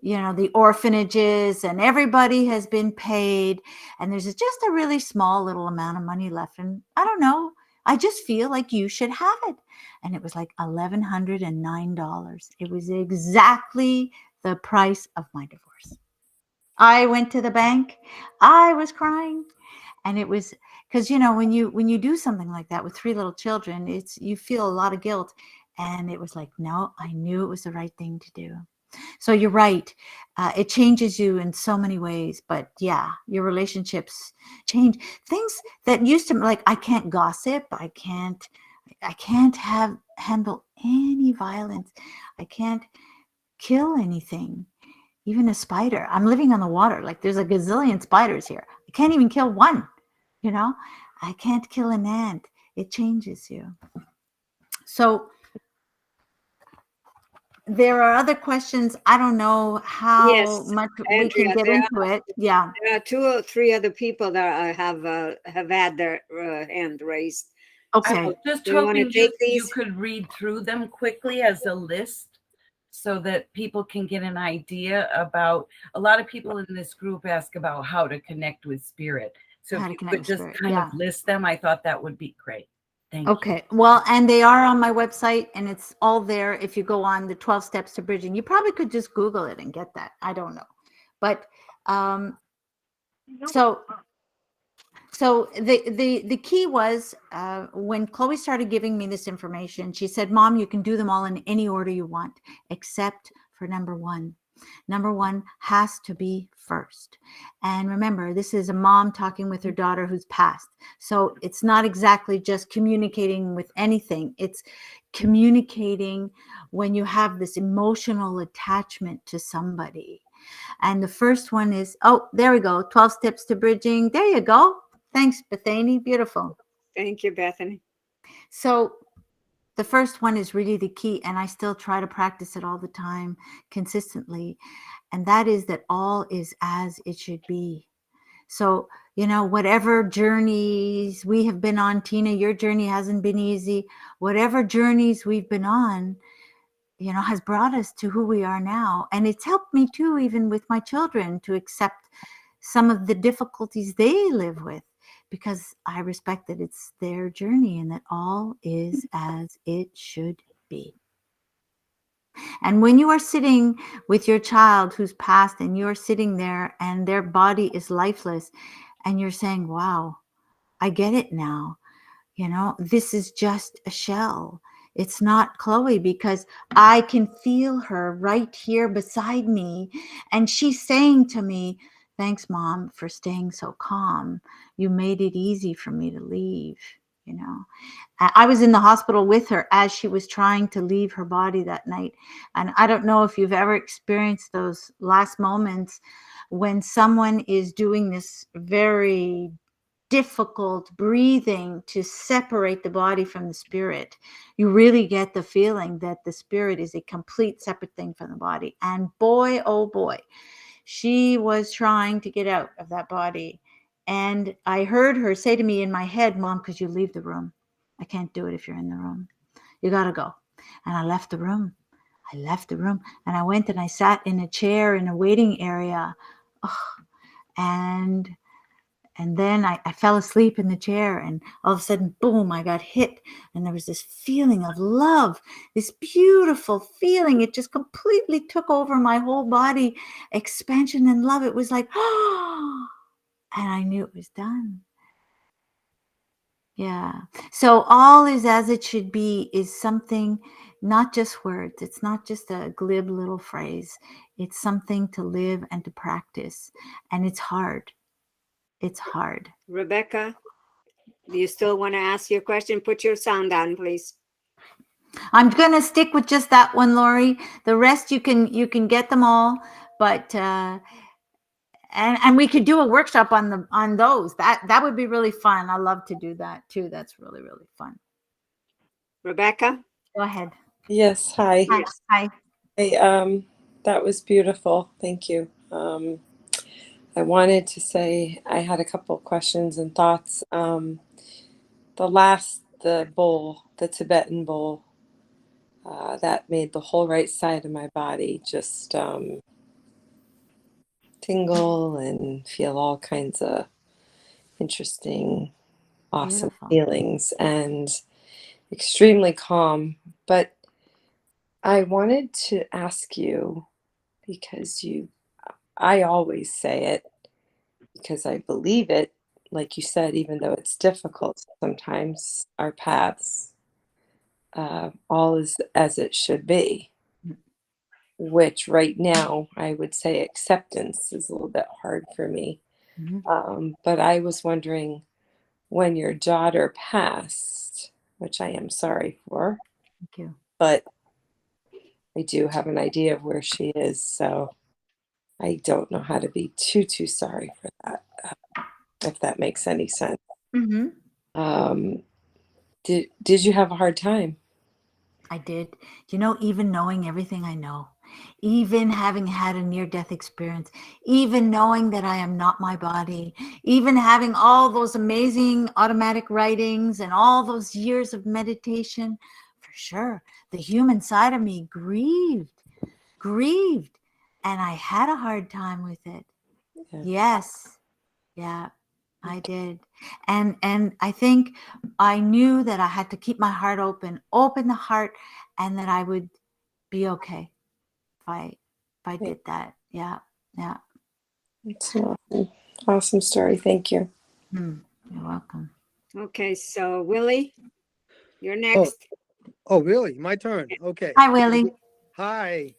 the orphanages and everybody has been paid. And there's just a really small little amount of money left. And I don't know, I just feel like you should have it. And it was like $1,109. It was exactly the price of my divorce. I went to the bank. I was crying. And it was because, when you do something like that with 3 little children, you feel a lot of guilt. And it was like, no, I knew it was the right thing to do. So you're right. It changes you in so many ways. But yeah, your relationships change. Things that used to, like, I can't gossip. I can't handle any violence. I can't kill anything. Even a spider. I'm living on the water. Like, there's a gazillion spiders here. I can't even kill one. I can't kill an ant. It changes you. So there are other questions. I don't know how much we can get into it. Yeah. There are 2 or 3 other people that have had their hand raised. Okay. I was just Do you wanna hoping take you these? could read through them quickly as a list so that people can get an idea about, a lot of people in this group ask about how to connect with spirit. So How if to you connect could with just spirit, kind yeah. of list them, I thought that would be great. Thank you. Okay. Well, and they are on my website and it's all there. If you go on the 12 steps to bridging, you probably could just Google it and get that. I don't know. But so So the key was when Chloe started giving me this information, she said, Mom, you can do them all in any order you want, except for number one. Number one has to be first. And remember, this is a mom talking with her daughter who's passed. So it's not exactly just communicating with anything. It's communicating when you have this emotional attachment to somebody. And the first one is, oh, there we go. 12 steps to bridging. There you go. Thanks, Bethany. Beautiful. Thank you, Bethany. So the first one is really the key, and I still try to practice it all the time consistently. And that is that all is as it should be. So, you know, whatever journeys we have been on, Tina, your journey hasn't been easy. Whatever journeys we've been on, you know, has brought us to who we are now. And it's helped me too, even with my children, to accept some of the difficulties they live with, because I respect that it's their journey and that all is as it should be. And when you are sitting with your child who's passed and you're sitting there and their body is lifeless and you're saying, wow, I get it now. You know, this is just a shell. It's not Chloe, because I can feel her right here beside me. And she's saying to me, thanks, Mom, for staying so calm. You made it easy for me to leave. You know, I was in the hospital with her as she was trying to leave her body that night. And I don't know if you've ever experienced those last moments when someone is doing this very difficult breathing to separate the body from the spirit. You really get the feeling that the spirit is a complete separate thing from the body. And boy, oh boy, she was trying to get out of that body. And I heard her say to me in my head, Mom, could you leave the room? I can't do it if you're in the room. You got to go. And I left the room. And I went and I sat in a chair in a waiting area. Oh, and then I fell asleep in the chair, and all of a sudden, boom, I got hit. And there was this feeling of love, this beautiful feeling. It just completely took over my whole body, expansion and love. It was like, oh, and I knew it was done. Yeah. So all is as it should be is something, not just words. It's not just a glib little phrase. It's something to live and to practice. And it's hard. It's hard. Rebecca, do you still want to ask your question? Put your sound on, please. I'm going to stick with just that one, Lori. The rest you can get them all, but and we could do a workshop on those. That would be really fun. I love to do that too. That's really, really fun. Rebecca? Go ahead. Yes, hi. Hi. Hey, that was beautiful. Thank you. I wanted to say I had a couple of questions and thoughts. The bowl, the Tibetan bowl, that made the whole right side of my body just tingle and feel all kinds of interesting, awesome Beautiful. feelings and extremely calm. But I wanted to ask you, because I always say it because I believe it, like you said, even though it's difficult sometimes, our paths, all is as it should be, which right now I would say acceptance is a little bit hard for me. Mm-hmm. But I was wondering, when your daughter passed, which I am sorry for, Thank you. but I do have an idea of where she is, so I don't know how to be too sorry for that, if that makes any sense. Mm-hmm. Did you have a hard time? I did. You know, even knowing everything I know, even having had a near-death experience, even knowing that I am not my body, even having all those amazing automatic writings and all those years of meditation, for sure, the human side of me grieved, and I had a hard time with it. Yeah. Yes. Yeah, I did. And I think I knew that I had to keep my heart open the heart, and that I would be okay if I did that. Yeah. It's an awesome story. Thank you. You're You're welcome. Okay, so Willie, you're next. Oh, really? My turn. Okay. Hi, Willie. Hi.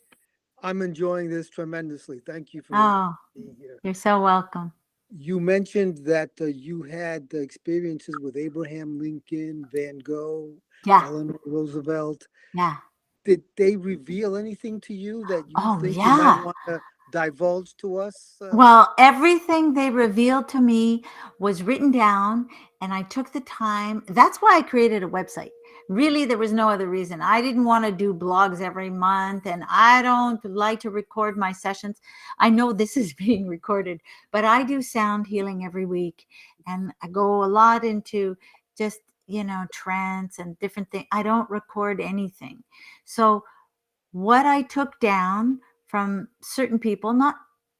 I'm enjoying this tremendously. Thank you for Oh, being here. you're so welcome. You mentioned that you had experiences with Abraham Lincoln, Van Gogh, Yeah, Eleanor Roosevelt. yeah. Did they reveal anything to you that you Oh, think you might yeah. want to divulge to us? Well, everything they revealed to me was written down, and I took the time. That's why I created a website. Really, there was no other reason. I didn't want to do blogs every month, and I don't like to record my sessions. I know this is being recorded, but I do sound healing every week, and I go a lot into just, trance and different things. I don't record anything. So what I took down from certain people, not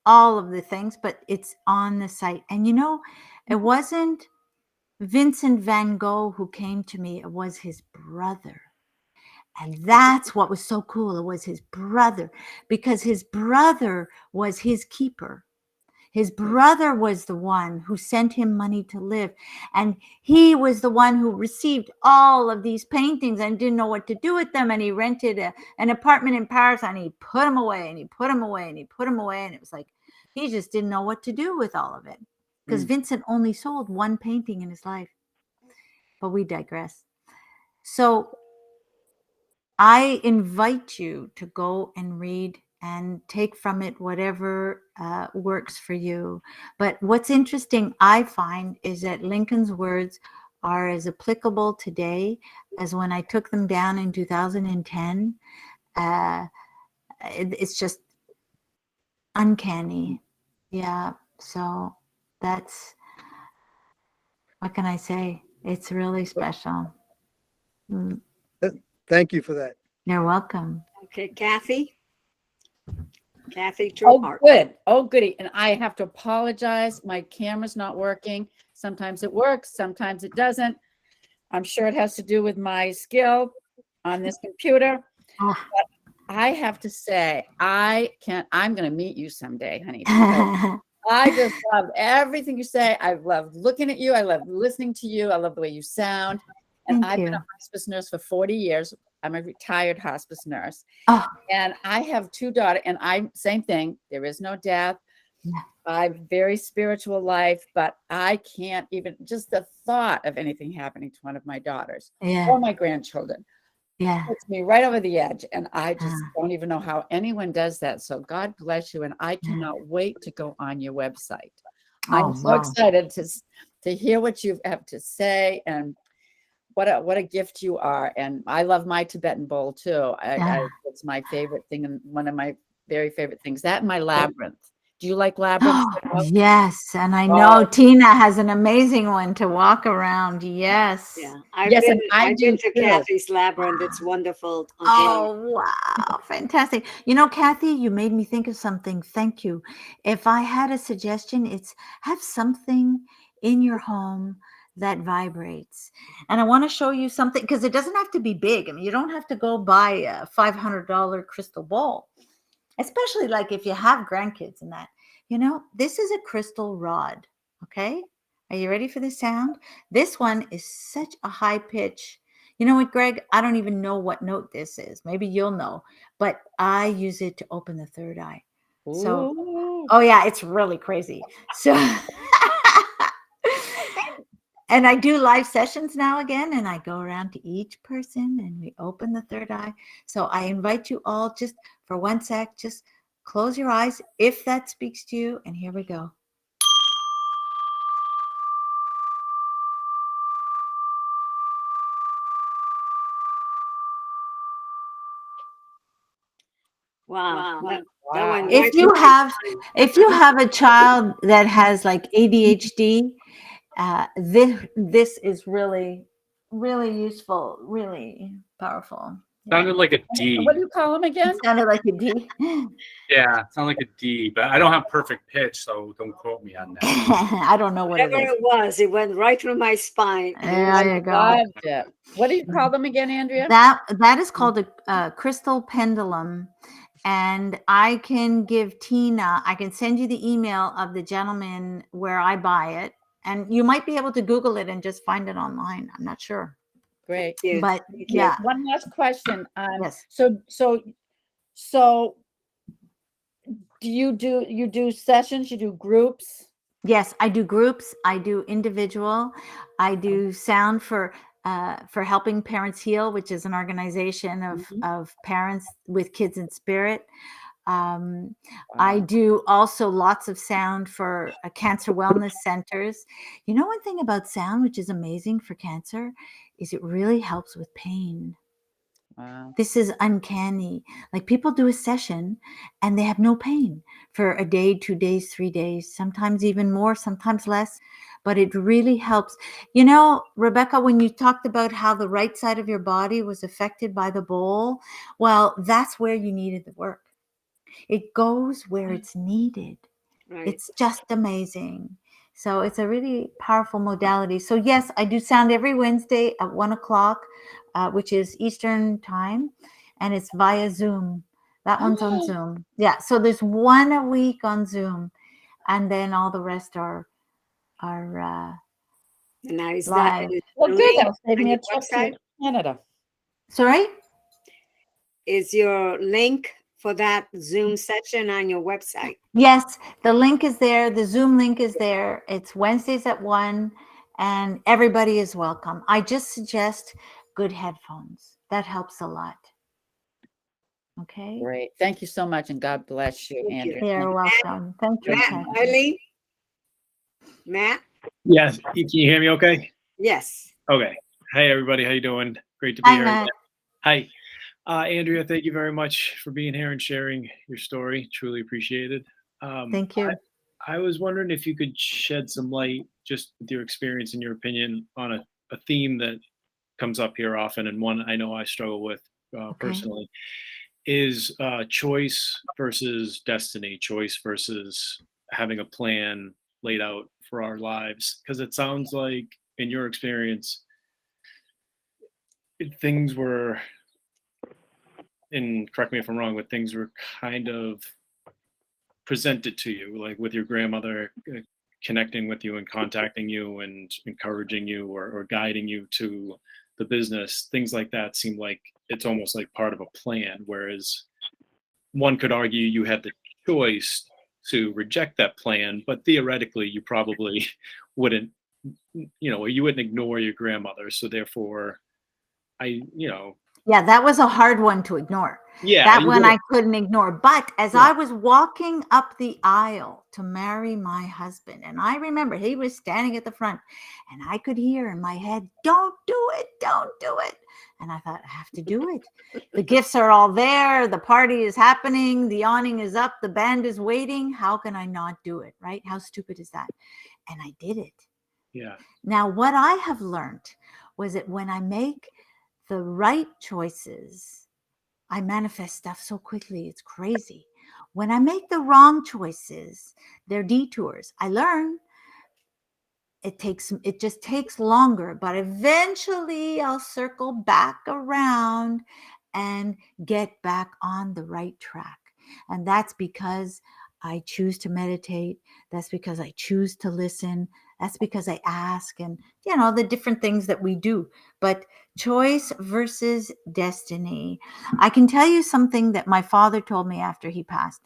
all of the things, but it's on the site. And it wasn't Vincent van Gogh who came to me, it was his brother. And that's what was so cool. It was his brother, because his brother was his keeper. His brother was the one who sent him money to live. And he was the one who received all of these paintings and didn't know what to do with them. And he rented an apartment in Paris, and he put them away, and he put them away, and he put them away. And it was like, he just didn't know what to do with all of it, because Vincent only sold one painting in his life. But we digress. So I invite you to go and read and take from it whatever works for you. But what's interesting, I find, is that Lincoln's words are as applicable today as when I took them down in 2010. It's just uncanny. Yeah. So that's, what can I say? It's really special. Thank you for that. You're welcome. Okay, Kathy. Kathy Oh, Trueheart. good. Oh, goody. And I have to apologize. My camera's not working. Sometimes it works, sometimes it doesn't. I'm sure it has to do with my skill on this computer. Ah. But I have to say, I'm going to meet you someday, honey. Because I just love everything you say. I love looking at you. I love listening to you. I love the way you sound. And Thank I've you. been a hospice nurse for 40 years. I'm a retired hospice nurse. Oh. And I have two daughters, and same thing. There is no death. Yeah. I have very spiritual life, but I can't even, just the thought of anything happening to one of my daughters Yeah. or my grandchildren puts me right over the edge. And I just don't even know how anyone does that. So God bless you. And I cannot wait to go on your website. I'm so excited to hear what you have to say, and what a gift you are. And I love my Tibetan bowl too. It's my favorite thing, and one of my very favorite things. That and my labyrinth. Do you like labyrinths? Yes, and I know Tina has an amazing one to walk around. Yes. Yeah, I've been to Kathy's labyrinth. It's wonderful. Oh, wow. Fantastic. Kathy, you made me think of something. Thank you. If I had a suggestion, it's have something in your home that vibrates. And I want to show you something, because it doesn't have to be big. I mean, you don't have to go buy a $500 crystal ball, especially like if you have grandkids and that. This is a crystal rod. Okay. Are you ready for the sound? This one is such a high pitch. You know what, Greg? I don't even know what note this is. Maybe you'll know, but I use it to open the third eye. So, oh yeah, it's really crazy. So, and I do live sessions now again, and I go around to each person and we open the third eye. So I invite you all, just for 1 sec, just close your eyes if that speaks to you. And here we go. Wow. Wow. If If you have a child that has like ADHD, this is really, really useful, really powerful. Sounded like a D. What do you call them again? It sounded like a D. Yeah, it sounded like a D, but I don't have perfect pitch, so don't quote me on that. I don't know what whatever it is. it was, it went right through my spine. There you go. Loved it. What do you call them again, Andrea? That is called a crystal pendulum. And I can give Tina, I can send you the email of the gentleman where I buy it, And you might be able to Google it and just find it online. I'm not sure. Great. Yeah. But Thank you. yeah, One last question. yes. So do you do sessions? You do groups? Yes, I do groups. I do individual. I do sound for Helping Parents Heal, which is an organization of parents with kids in spirit. I do also lots of sound for cancer wellness centers. You know, one thing about sound, which is amazing for cancer, is it really helps with pain. Wow. This is uncanny. Like people do a session and they have no pain for a day, 2 days, 3 days, sometimes even more, sometimes less, but it really helps. You know, Rebecca, when you talked about how the right side of your body was affected by the bowl, well, that's where you needed the work. It goes where it's needed. Right. It's just amazing. So it's a really powerful modality. So yes, I do sound every Wednesday at 1:00, which is Eastern time, and it's via Zoom. That one's on Zoom. Yeah. So there's one a week on Zoom, and then all the rest are Now is live. that Well, the good. link That'll save on me your a trip website? to Canada. Sorry? Is your link for that Zoom session on your website? Yes, the link is there. The Zoom link is there. It's Wednesdays at 1, and everybody is welcome. I just suggest good headphones. That helps a lot. Okay. Great. Thank you so much, and God bless you, Thank you. Andrea. You're welcome. Thank you, Matt, Kathy. Eileen? Matt? Yes, can you hear me okay? Yes. Okay. Hey, everybody. How you doing? Great to be Hi, here. Matt. Hi. Andrea, thank you very much for being here and sharing your story. Truly appreciated. Thank you. I was wondering if you could shed some light, just with your experience and your opinion, on a theme that comes up here often, and one I know I struggle with personally, is choice versus destiny, choice versus having a plan laid out for our lives. Because it sounds like, in your experience, things were, and correct me if I'm wrong, but things were kind of presented to you, like with your grandmother connecting with you and contacting you and encouraging you or guiding you to the business. Things like that seem like it's almost like part of a plan, whereas one could argue you had the choice to reject that plan, but theoretically you probably wouldn't, you wouldn't ignore your grandmother. So therefore, Yeah, that was a hard one to ignore. Yeah, that one I couldn't ignore. But as I was walking up the aisle to marry my husband, and I remember he was standing at the front, and I could hear in my head, "Don't do it, don't do it." And I thought, I have to do it. The gifts are all there. The party is happening. The awning is up. The band is waiting. How can I not do it, right? How stupid is that? And I did it. Yeah. Now, what I have learned was that when I make the right choices, I manifest stuff so quickly. It's crazy. When I make the wrong choices, they're detours. I learn it just takes longer, but eventually I'll circle back around and get back on the right track. And that's because I choose to meditate. That's because I choose to listen. That's because I ask, and the different things that we do. But choice versus destiny. I can tell you something that my father told me after he passed.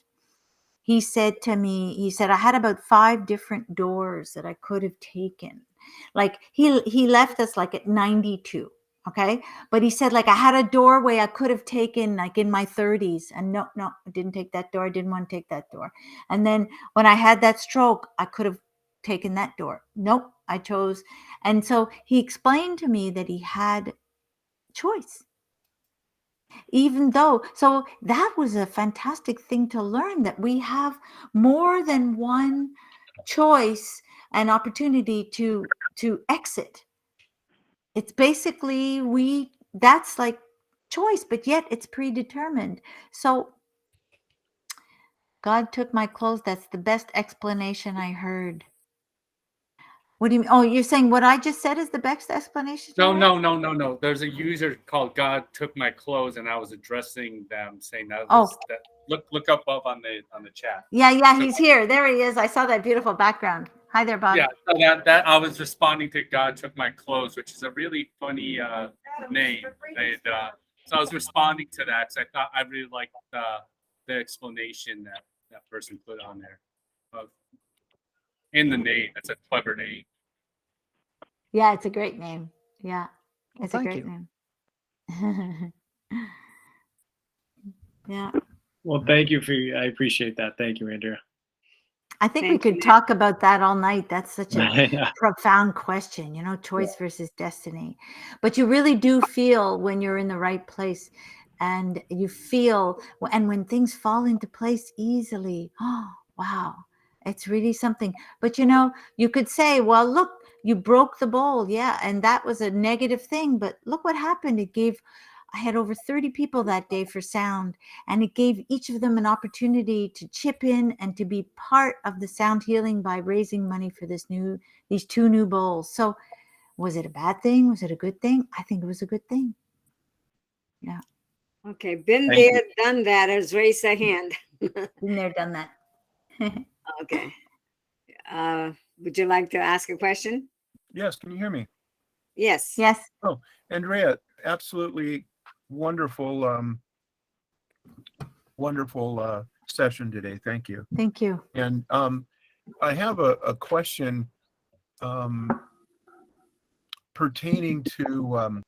He said to me, I had about 5 different doors that I could have taken. Like he left us like at 92. Okay. But he said, like, I had a doorway I could have taken like in my 30s. And no, I didn't take that door. I didn't want to take that door. And then when I had that stroke, I could have taken that door. Nope, I chose. And so he explained to me that he had choice. Even though, so that was a fantastic thing to learn, that we have more than one choice and opportunity to exit. It's basically that's like choice, but yet it's predetermined. So God took my clothes. That's the best explanation I heard. What do you mean? Oh, you're saying what I just said is the best explanation? No. There's a user called God Took My Clothes, and I was addressing them, saying that. Look up on the chat. Yeah, he's here. There he is. I saw that beautiful background. Hi there, Bob. Yeah, so that I was responding to God Took My Clothes, which is a really funny name. So I was responding to that because I thought I really liked the explanation that person put on there. In the name, that's a clever name. Yeah, it's a great name. Yeah, Well, it's a thank great you. name. Yeah. Well, thank you I appreciate that. Thank you, Andrea. I think we Thank could you. talk about that all night. That's such a Yeah. profound question, choice versus destiny. But you really do feel when you're in the right place, and you feel, and when things fall into place easily, oh, wow, it's really something. But you could say, well, look, you broke the bowl. Yeah. And that was a negative thing. But look what happened. I had over 30 people that day for sound, and it gave each of them an opportunity to chip in and to be part of the sound healing by raising money for these 2 new bowls. So was it a bad thing? Was it a good thing? I think it was a good thing. Yeah. Okay, been Thank there, done that. Has raised a hand. Been there, done that. Okay. Would you like to ask a question? Yes, can you hear me? Yes. Yes. Oh, Andrea, absolutely wonderful, wonderful session today. Thank you. Thank you. And I have a question pertaining to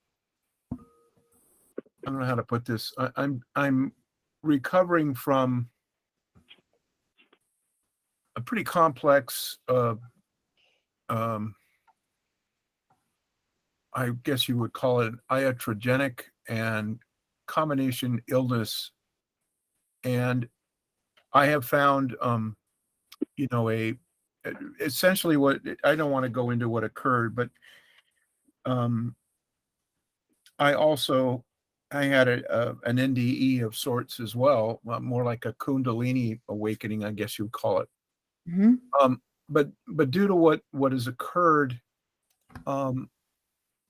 I don't know how to put this. I'm recovering from a pretty complex I guess you would call it iatrogenic and combination illness. And I have found, essentially what, I don't want to go into what occurred, but I had an NDE of sorts as well, more like a Kundalini awakening, I guess you would call it. Mm-hmm. But due to what has occurred,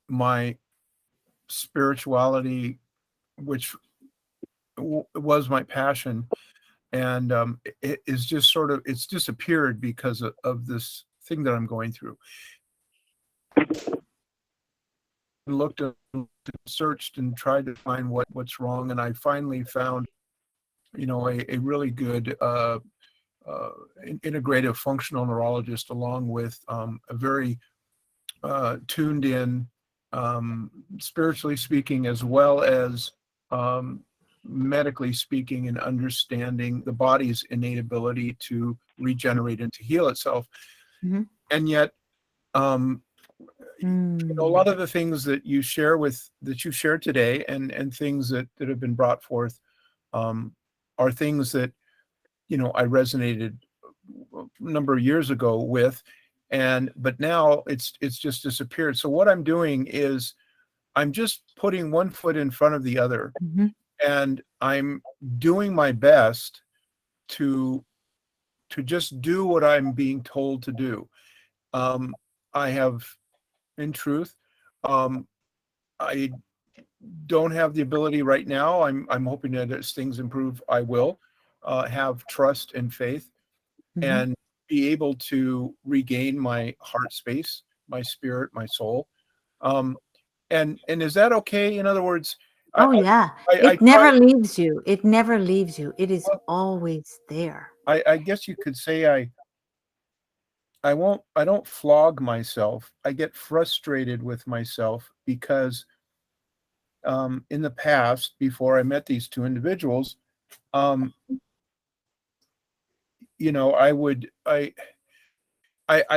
my spirituality, which was my passion, and it is just it's disappeared because of this thing that I'm going through. Looked at, searched, and tried to find what's wrong, and I finally found, a really good integrative functional neurologist, along with a very tuned in, spiritually speaking, as well as medically speaking, and understanding the body's innate ability to regenerate and to heal itself. Mm-hmm. And yet, a lot of the things that you share today, and things that have been brought forth, are things that I resonated a number of years ago with, but now it's just disappeared. So what I'm doing is I'm just putting one foot in front of the other, Mm-hmm. and I'm doing my best to just do what I'm being told to do. I have, in truth, I don't have the ability right now. I'm hoping that as things improve, I will have trust and faith, Mm-hmm. and be able to regain my heart space, my spirit, my soul. And is that okay? In other words, Yeah. It never leaves you. It never leaves you. It is always there. I guess you could say I don't flog myself. I get frustrated with myself because in the past, before I met these 2 individuals, I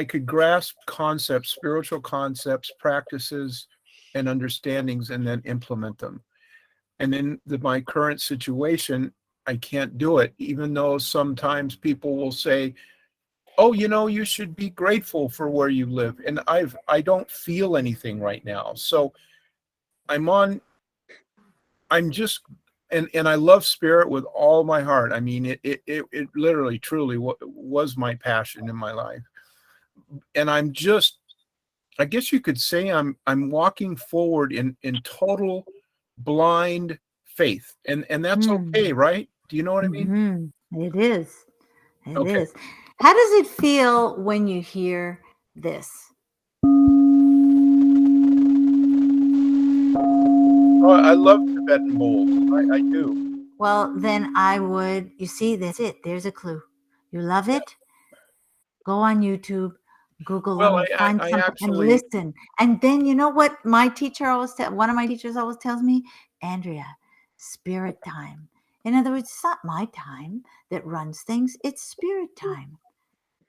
could grasp concepts, spiritual concepts, practices, and understandings, and then implement them. And in my current situation, I can't do it, even though sometimes people will say, oh, you should be grateful for where you live. And I don't feel anything right now. So I'm just, and I love spirit with all my heart. I mean, it literally, truly was my passion in my life. And I'm just, I guess you could say I'm walking forward in total blind faith. And that's okay, right? Do you know what I mean? Mm-hmm. It is. It Okay. is. How does it feel when you hear this? Oh, I love Tibetan bowls. I do. Well, then I would, you see, that's it. There's a clue. You love it? Go on YouTube, Google Well, them, find I something and actually, listen. And then you know what my teacher always one of my teachers always tells me, Andrea, spirit time. In other words, it's not my time that runs things. It's spirit time.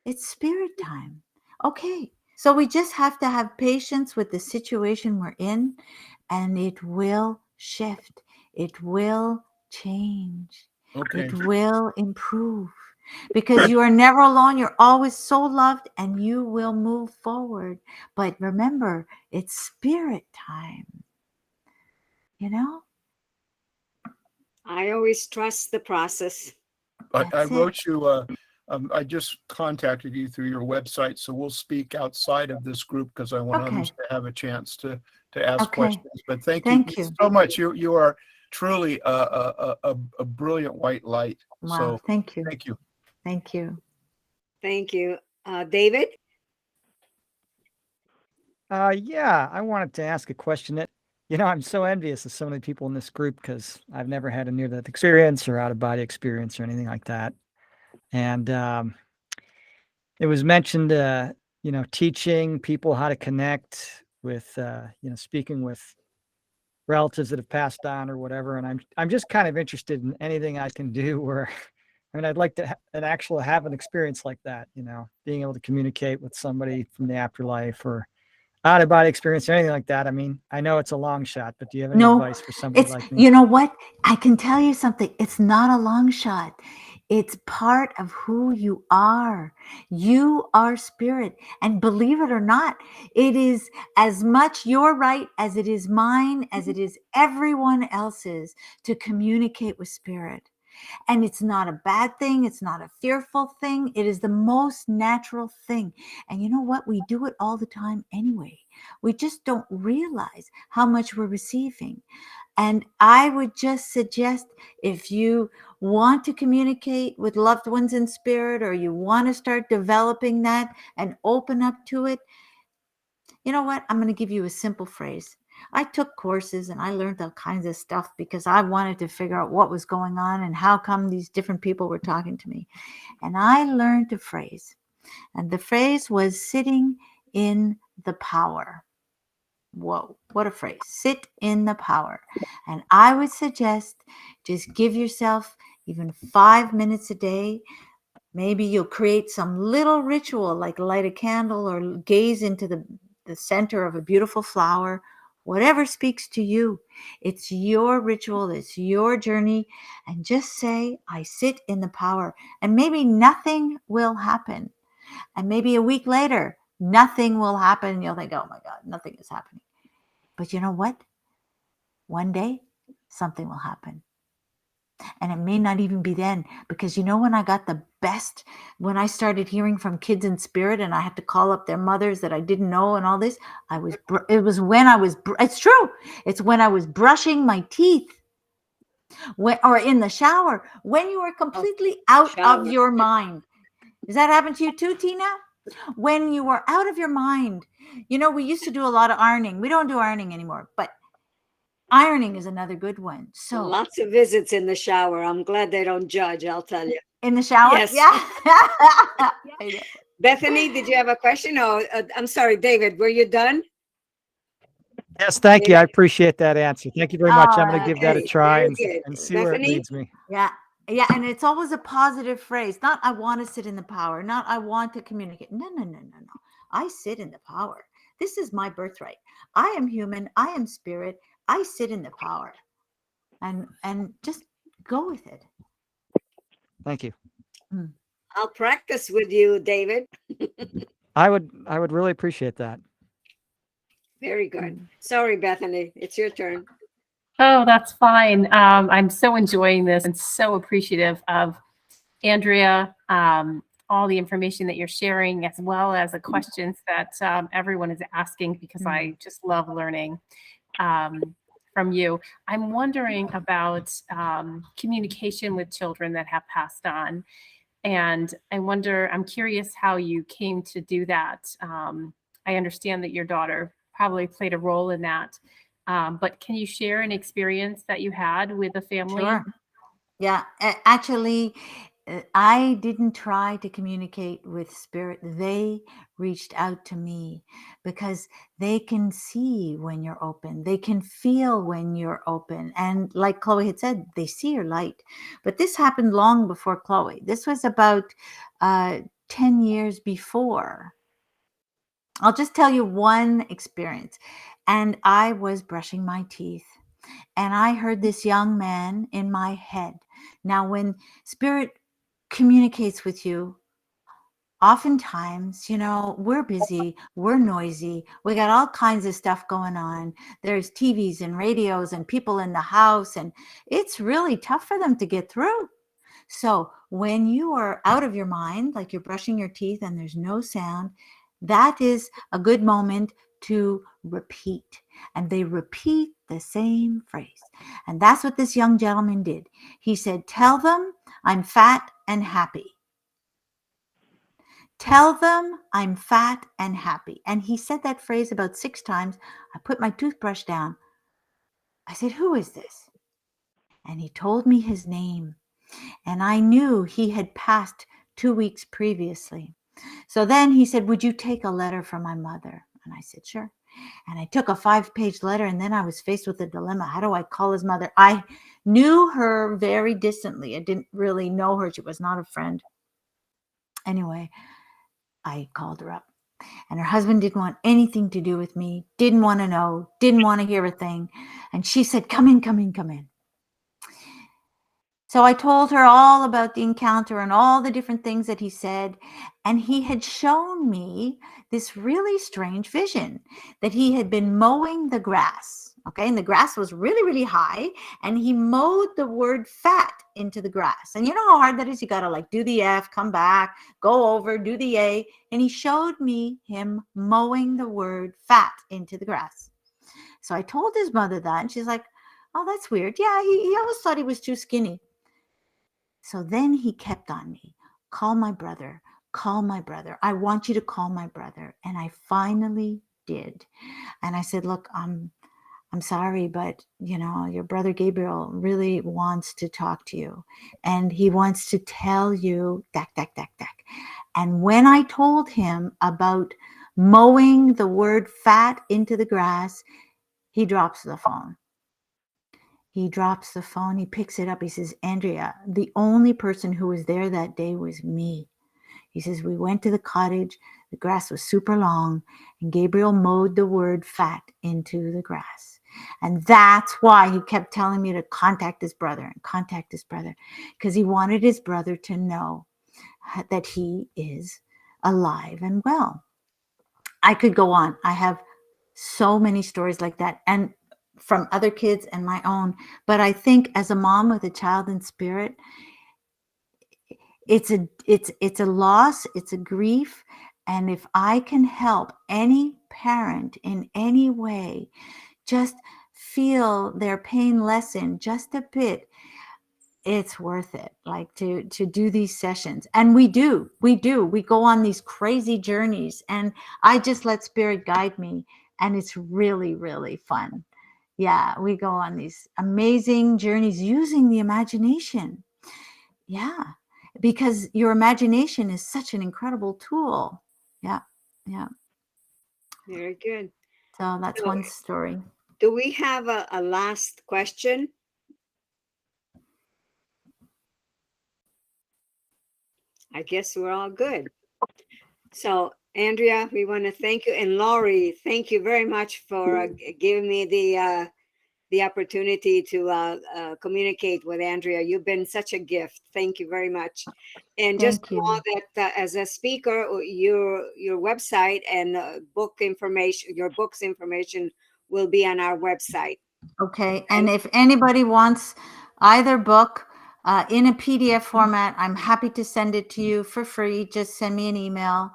It's spirit time. Okay. So we just have to have patience with the situation we're in, and it will shift. It will change. okay. It will improve, because you are never alone. You're always so loved, and you will move forward. But remember, it's spirit time. You know? I always trust the process. I That's it. wrote you, I just contacted you through your website, so we'll speak outside of this group because I want others to have a chance to ask Okay. questions. But thank Thank you you. so much. You are truly a brilliant white light. Wow. So Thank you. thank you. Thank you. Thank you. David? Yeah, I wanted to ask a question that, I'm so envious of so many people in this group because I've never had a near-death experience or out-of-body experience or anything like that. And it was mentioned, teaching people how to connect with, speaking with relatives that have passed on or whatever. And I'm just kind of interested in anything I can do where, I'd like to have an experience like that, being able to communicate with somebody from the afterlife or out of body experience or anything like that. I mean, I know it's a long shot, but do you have any advice for somebody it's, like me? you know what? I can tell you something. It's not a long shot. It's part of who you are. You are spirit. And believe it or not, it is as much your right as it is mine, as it is everyone else's, to communicate with spirit. And it's not a bad thing. It's not a fearful thing. It is the most natural thing. And you know what? We do it all the time anyway. We just don't realize how much we're receiving. And I would just suggest, if you want to communicate with loved ones in spirit, or you want to start developing that and open up to it, you know what? I'm going to give you a simple phrase. I took courses and I learned all kinds of stuff because I wanted to figure out what was going on and how come these different people were talking to me. And I learned a phrase, and the phrase was sitting in the power. Whoa, what a phrase. Sit in the power. And I would suggest just give yourself even 5 minutes a day. Maybe you'll create some little ritual, like light a candle or gaze into the center of a beautiful flower. Whatever speaks to you. It's your ritual. It's your journey. And just say, I sit in the power. And maybe nothing will happen. And maybe a week later, nothing will happen. And you'll think, oh my God, nothing is happening. But you know what? One day, something will happen. And it may not even be then, because when I got the best, when I started hearing from kids in spirit and I had to call up their mothers that I didn't know and all this, it's true. It's when I was brushing my teeth or in the shower, when you are completely out of your mind. Does that happen to you too, Tina? When you are out of your mind, we used to do a lot of ironing. We don't do ironing anymore, but ironing is another good one. So lots of visits in the shower. I'm glad they don't judge, I'll tell you. In the shower? Yes. Yeah. Bethany, did you have a question? Oh, I'm sorry, David, were you done? Yes, thank you. I appreciate that answer. Thank you very much. I'm going to give that a Okay, try very and good. see where it Bethany? leads me. Yeah. And it's always a positive phrase. Not I want to sit in the power. Not I want to communicate. No. I sit in the power. This is my birthright. I am human. I am spirit. I sit in the power. And just go with it. Thank you. I'll practice with you, David. I would really appreciate that. Very good. Sorry, Bethany, it's your turn. Oh, that's fine. I'm so enjoying this and so appreciative of Andrea, all the information that you're sharing, as well as the questions that everyone is asking, because I just love learning from you. I'm wondering about communication with children that have passed on. And I'm curious how you came to do that. I understand that your daughter probably played a role in that. But can you share an experience that you had with a family? Sure. Yeah, actually, I didn't try to communicate with spirit. They reached out to me because they can see when you're open. They can feel when you're open. And like Chloe had said, they see your light. But this happened long before Chloe. This was about 10 years before. I'll just tell you one experience. And I was brushing my teeth. And I heard this young man in my head. Now, when spirit communicates with you, oftentimes, we're busy, we're noisy, we got all kinds of stuff going on. There's TVs and radios and people in the house, and it's really tough for them to get through. So when you are out of your mind, like you're brushing your teeth and there's no sound, that is a good moment to repeat. And they repeat the same phrase. And that's what this young gentleman did. He said, "Tell them I'm fat and happy. Tell them I'm fat and happy." And he said that phrase about 6 times. I put my toothbrush down. I said, "Who is this?" And he told me his name. And I knew he had passed 2 weeks previously. So then he said, "Would you take a letter from my mother?" And I said, "Sure." And I took a 5-page letter, and then I was faced with a dilemma. How do I call his mother? I knew her very distantly. I didn't really know her. She was not a friend. Anyway, I called her up. And her husband didn't want anything to do with me, didn't want to know, didn't want to hear a thing. And she said, "Come in, come in, come in." So I told her all about the encounter and all the different things that he said. And he had shown me this really strange vision that he had been mowing the grass. Okay. And the grass was really, really high. And he mowed the word fat into the grass. And you know how hard that is? You got to like do the F, come back, go over, do the A. And he showed me him mowing the word fat into the grass. So I told his mother that. And she's like, "Oh, that's weird. Yeah, he always thought he was too skinny." So then he kept on me. "Call my brother. Call my brother. I want you to call my brother." And I finally did. And I said, "Look, I'm sorry, but your brother Gabriel really wants to talk to you. And he wants to tell you dak, dak, dak, dak." And when I told him about mowing the word fat into the grass, he drops the phone. He drops the phone. He picks it up. He says, "Andrea, the only person who was there that day was me." He says, "We went to the cottage. The grass was super long. And Gabriel mowed the word fat into the grass." And that's why he kept telling me to contact his brother and contact his brother. Because he wanted his brother to know that he is alive and well. I could go on. I have so many stories like that. And from other kids and my own. But I think as a mom with a child in spirit, it's a loss, it's a grief. And if I can help any parent in any way, just feel their pain lessen just a bit, it's worth it, like to do these sessions. And we go on these crazy journeys, and I just let spirit guide me, and it's really, really fun. Yeah, we go on these amazing journeys using the imagination. Yeah, because your imagination is such an incredible tool. Yeah. Very good. So that's one story. Do we have a last question? I guess we're all good. So, Andrea, we want to thank you. And Laurie, thank you very much for giving me the opportunity to communicate with Andrea. You've been such a gift. Thank you very much. And just know that as a speaker, your website and book information, your book's information will be on our website. Okay. And if anybody wants either book in a PDF format, I'm happy to send it to you for free. Just send me an email,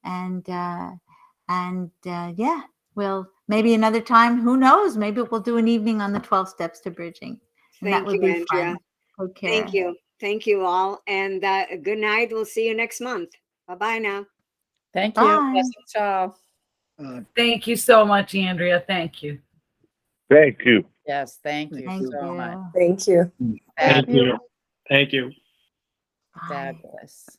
and yeah, we'll maybe another time. Who knows? Maybe we'll do an evening on the 12 steps to bridging. And that would be Andrea. fun. Take care. Thank you. thank you all, and good night. We'll see you next month. Bye-bye now. Thank you. Bye. Blessings to all. Thank you so much, Andrea. Thank you. Thank you. Yes, thank you Thank so much. you. Thank you. Thank you. Thank you. Bye. Fabulous.